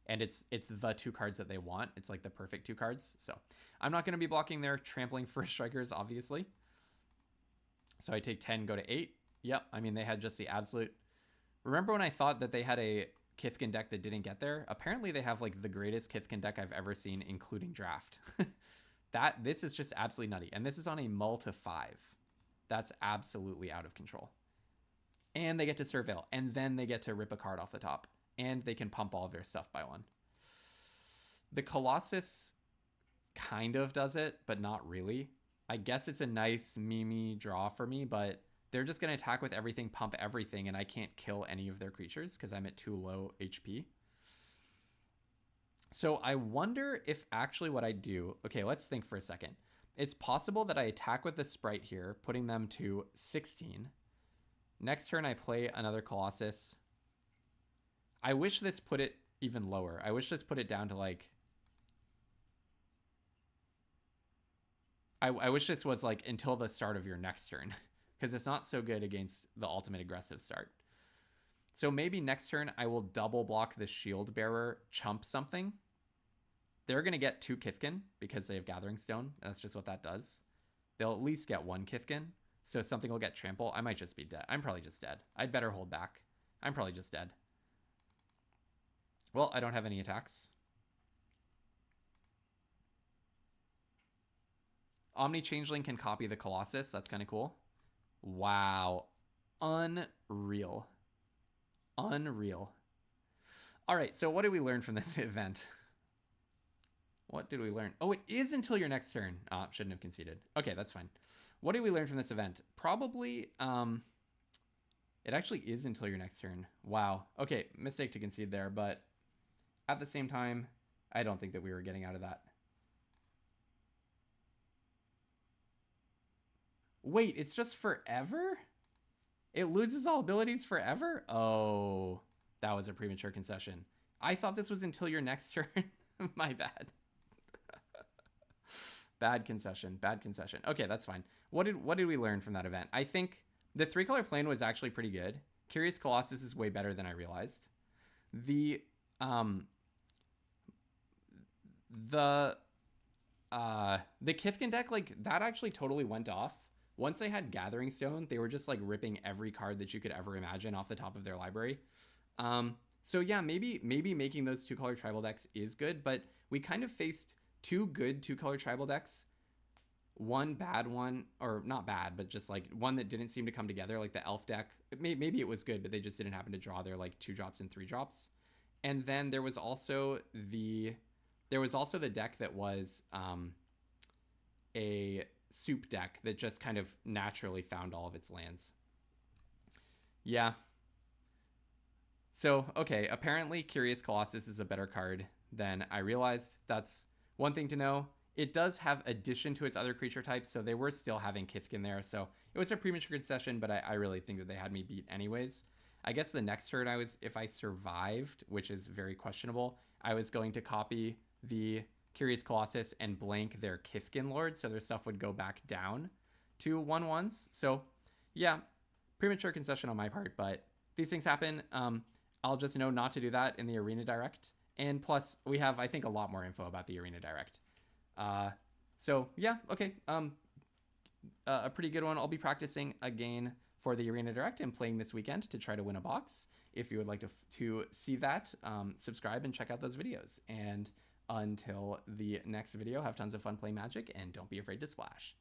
And it's the 2 cards that they want. It's like the perfect 2 cards. So I'm not going to be blocking their Trampling First Strikers, obviously. So I take 10, go to 8. Yep, I mean, they had just the absolute... Remember when I thought that they had a Kithkin deck that didn't get there? Apparently they have like the greatest Kithkin deck I've ever seen, including draft. This is just absolutely nutty. And this is on a mull to 5. That's absolutely out of control. And they get to surveil. And then they get to rip a card off the top. And they can pump all of their stuff by 1. The Colossus kind of does it, but not really. I guess it's a nice Mimi draw for me, but they're just going to attack with everything, pump everything, and I can't kill any of their creatures because I'm at too low HP. So I wonder if actually what I do... Okay, let's think for a second. It's possible that I attack with the Sprite here, putting them to 16. Next turn, I play another Colossus. I wish this put it even lower. I wish this put it down to like... I wish this was like until the start of your next turn, because it's not so good against the ultimate aggressive start. So maybe next turn I will double block the Shield Bearer, chump something. They're going to get 2 Kithkin because they have Gathering Stone. That's just what that does. They'll at least get 1 Kithkin. So something will get trample. I might just be dead. I'm probably just dead. I'd better hold back. I'm probably just dead. Well, I don't have any attacks. Omni Changeling can copy the Colossus. That's kind of cool. Wow. Unreal. Unreal. All right, so what did we learn from this event? What did we learn? Oh, it is until your next turn. Shouldn't have conceded. Okay, that's fine. What did we learn from this event? Probably, it actually is until your next turn. Wow. Okay, mistake to concede there, but at the same time, I don't think that we were getting out of that. Wait, it's just forever? It loses all abilities forever? Oh, that was a premature concession. I thought this was until your next turn. My bad. Bad concession. Bad concession. Okay, that's fine. What did we learn from that event? I think the 3-color plane was actually pretty good. Curious Colossus is way better than I realized. The Kithkin deck, like, that actually totally went off. Once they had Gathering Stone, they were just like ripping every card that you could ever imagine off the top of their library. So yeah, maybe making those 2-color tribal decks is good, but we kind of faced 2 good 2-color tribal decks, 1 bad one, or not bad, but just like one that didn't seem to come together, like the Elf deck. Maybe it was good, but they just didn't happen to draw their like 2-drops and 3-drops. And then there was also the deck that was a soup deck that just kind of naturally found all of its lands. Yeah. So, okay, apparently Curious Colossus is a better card than I realized. That's one thing to know. It does have addition to its other creature types, so they were still having Kithkin there. So it was a premature concession, but I really think that they had me beat anyways. I guess the next turn if I survived, which is very questionable, I was going to copy the Curious Colossus and blank their Kithkin Lord, so their stuff would go back down to 1/1s. So yeah, premature concession on my part, but these things happen. I'll just know not to do that in the Arena Direct. And plus, we have, I think, a lot more info about the Arena Direct. So yeah, okay. A pretty good one. I'll be practicing again for the Arena Direct and playing this weekend to try to win a box. If you would like to see that, subscribe and check out those videos. And until the next video, have tons of fun playing Magic and don't be afraid to splash.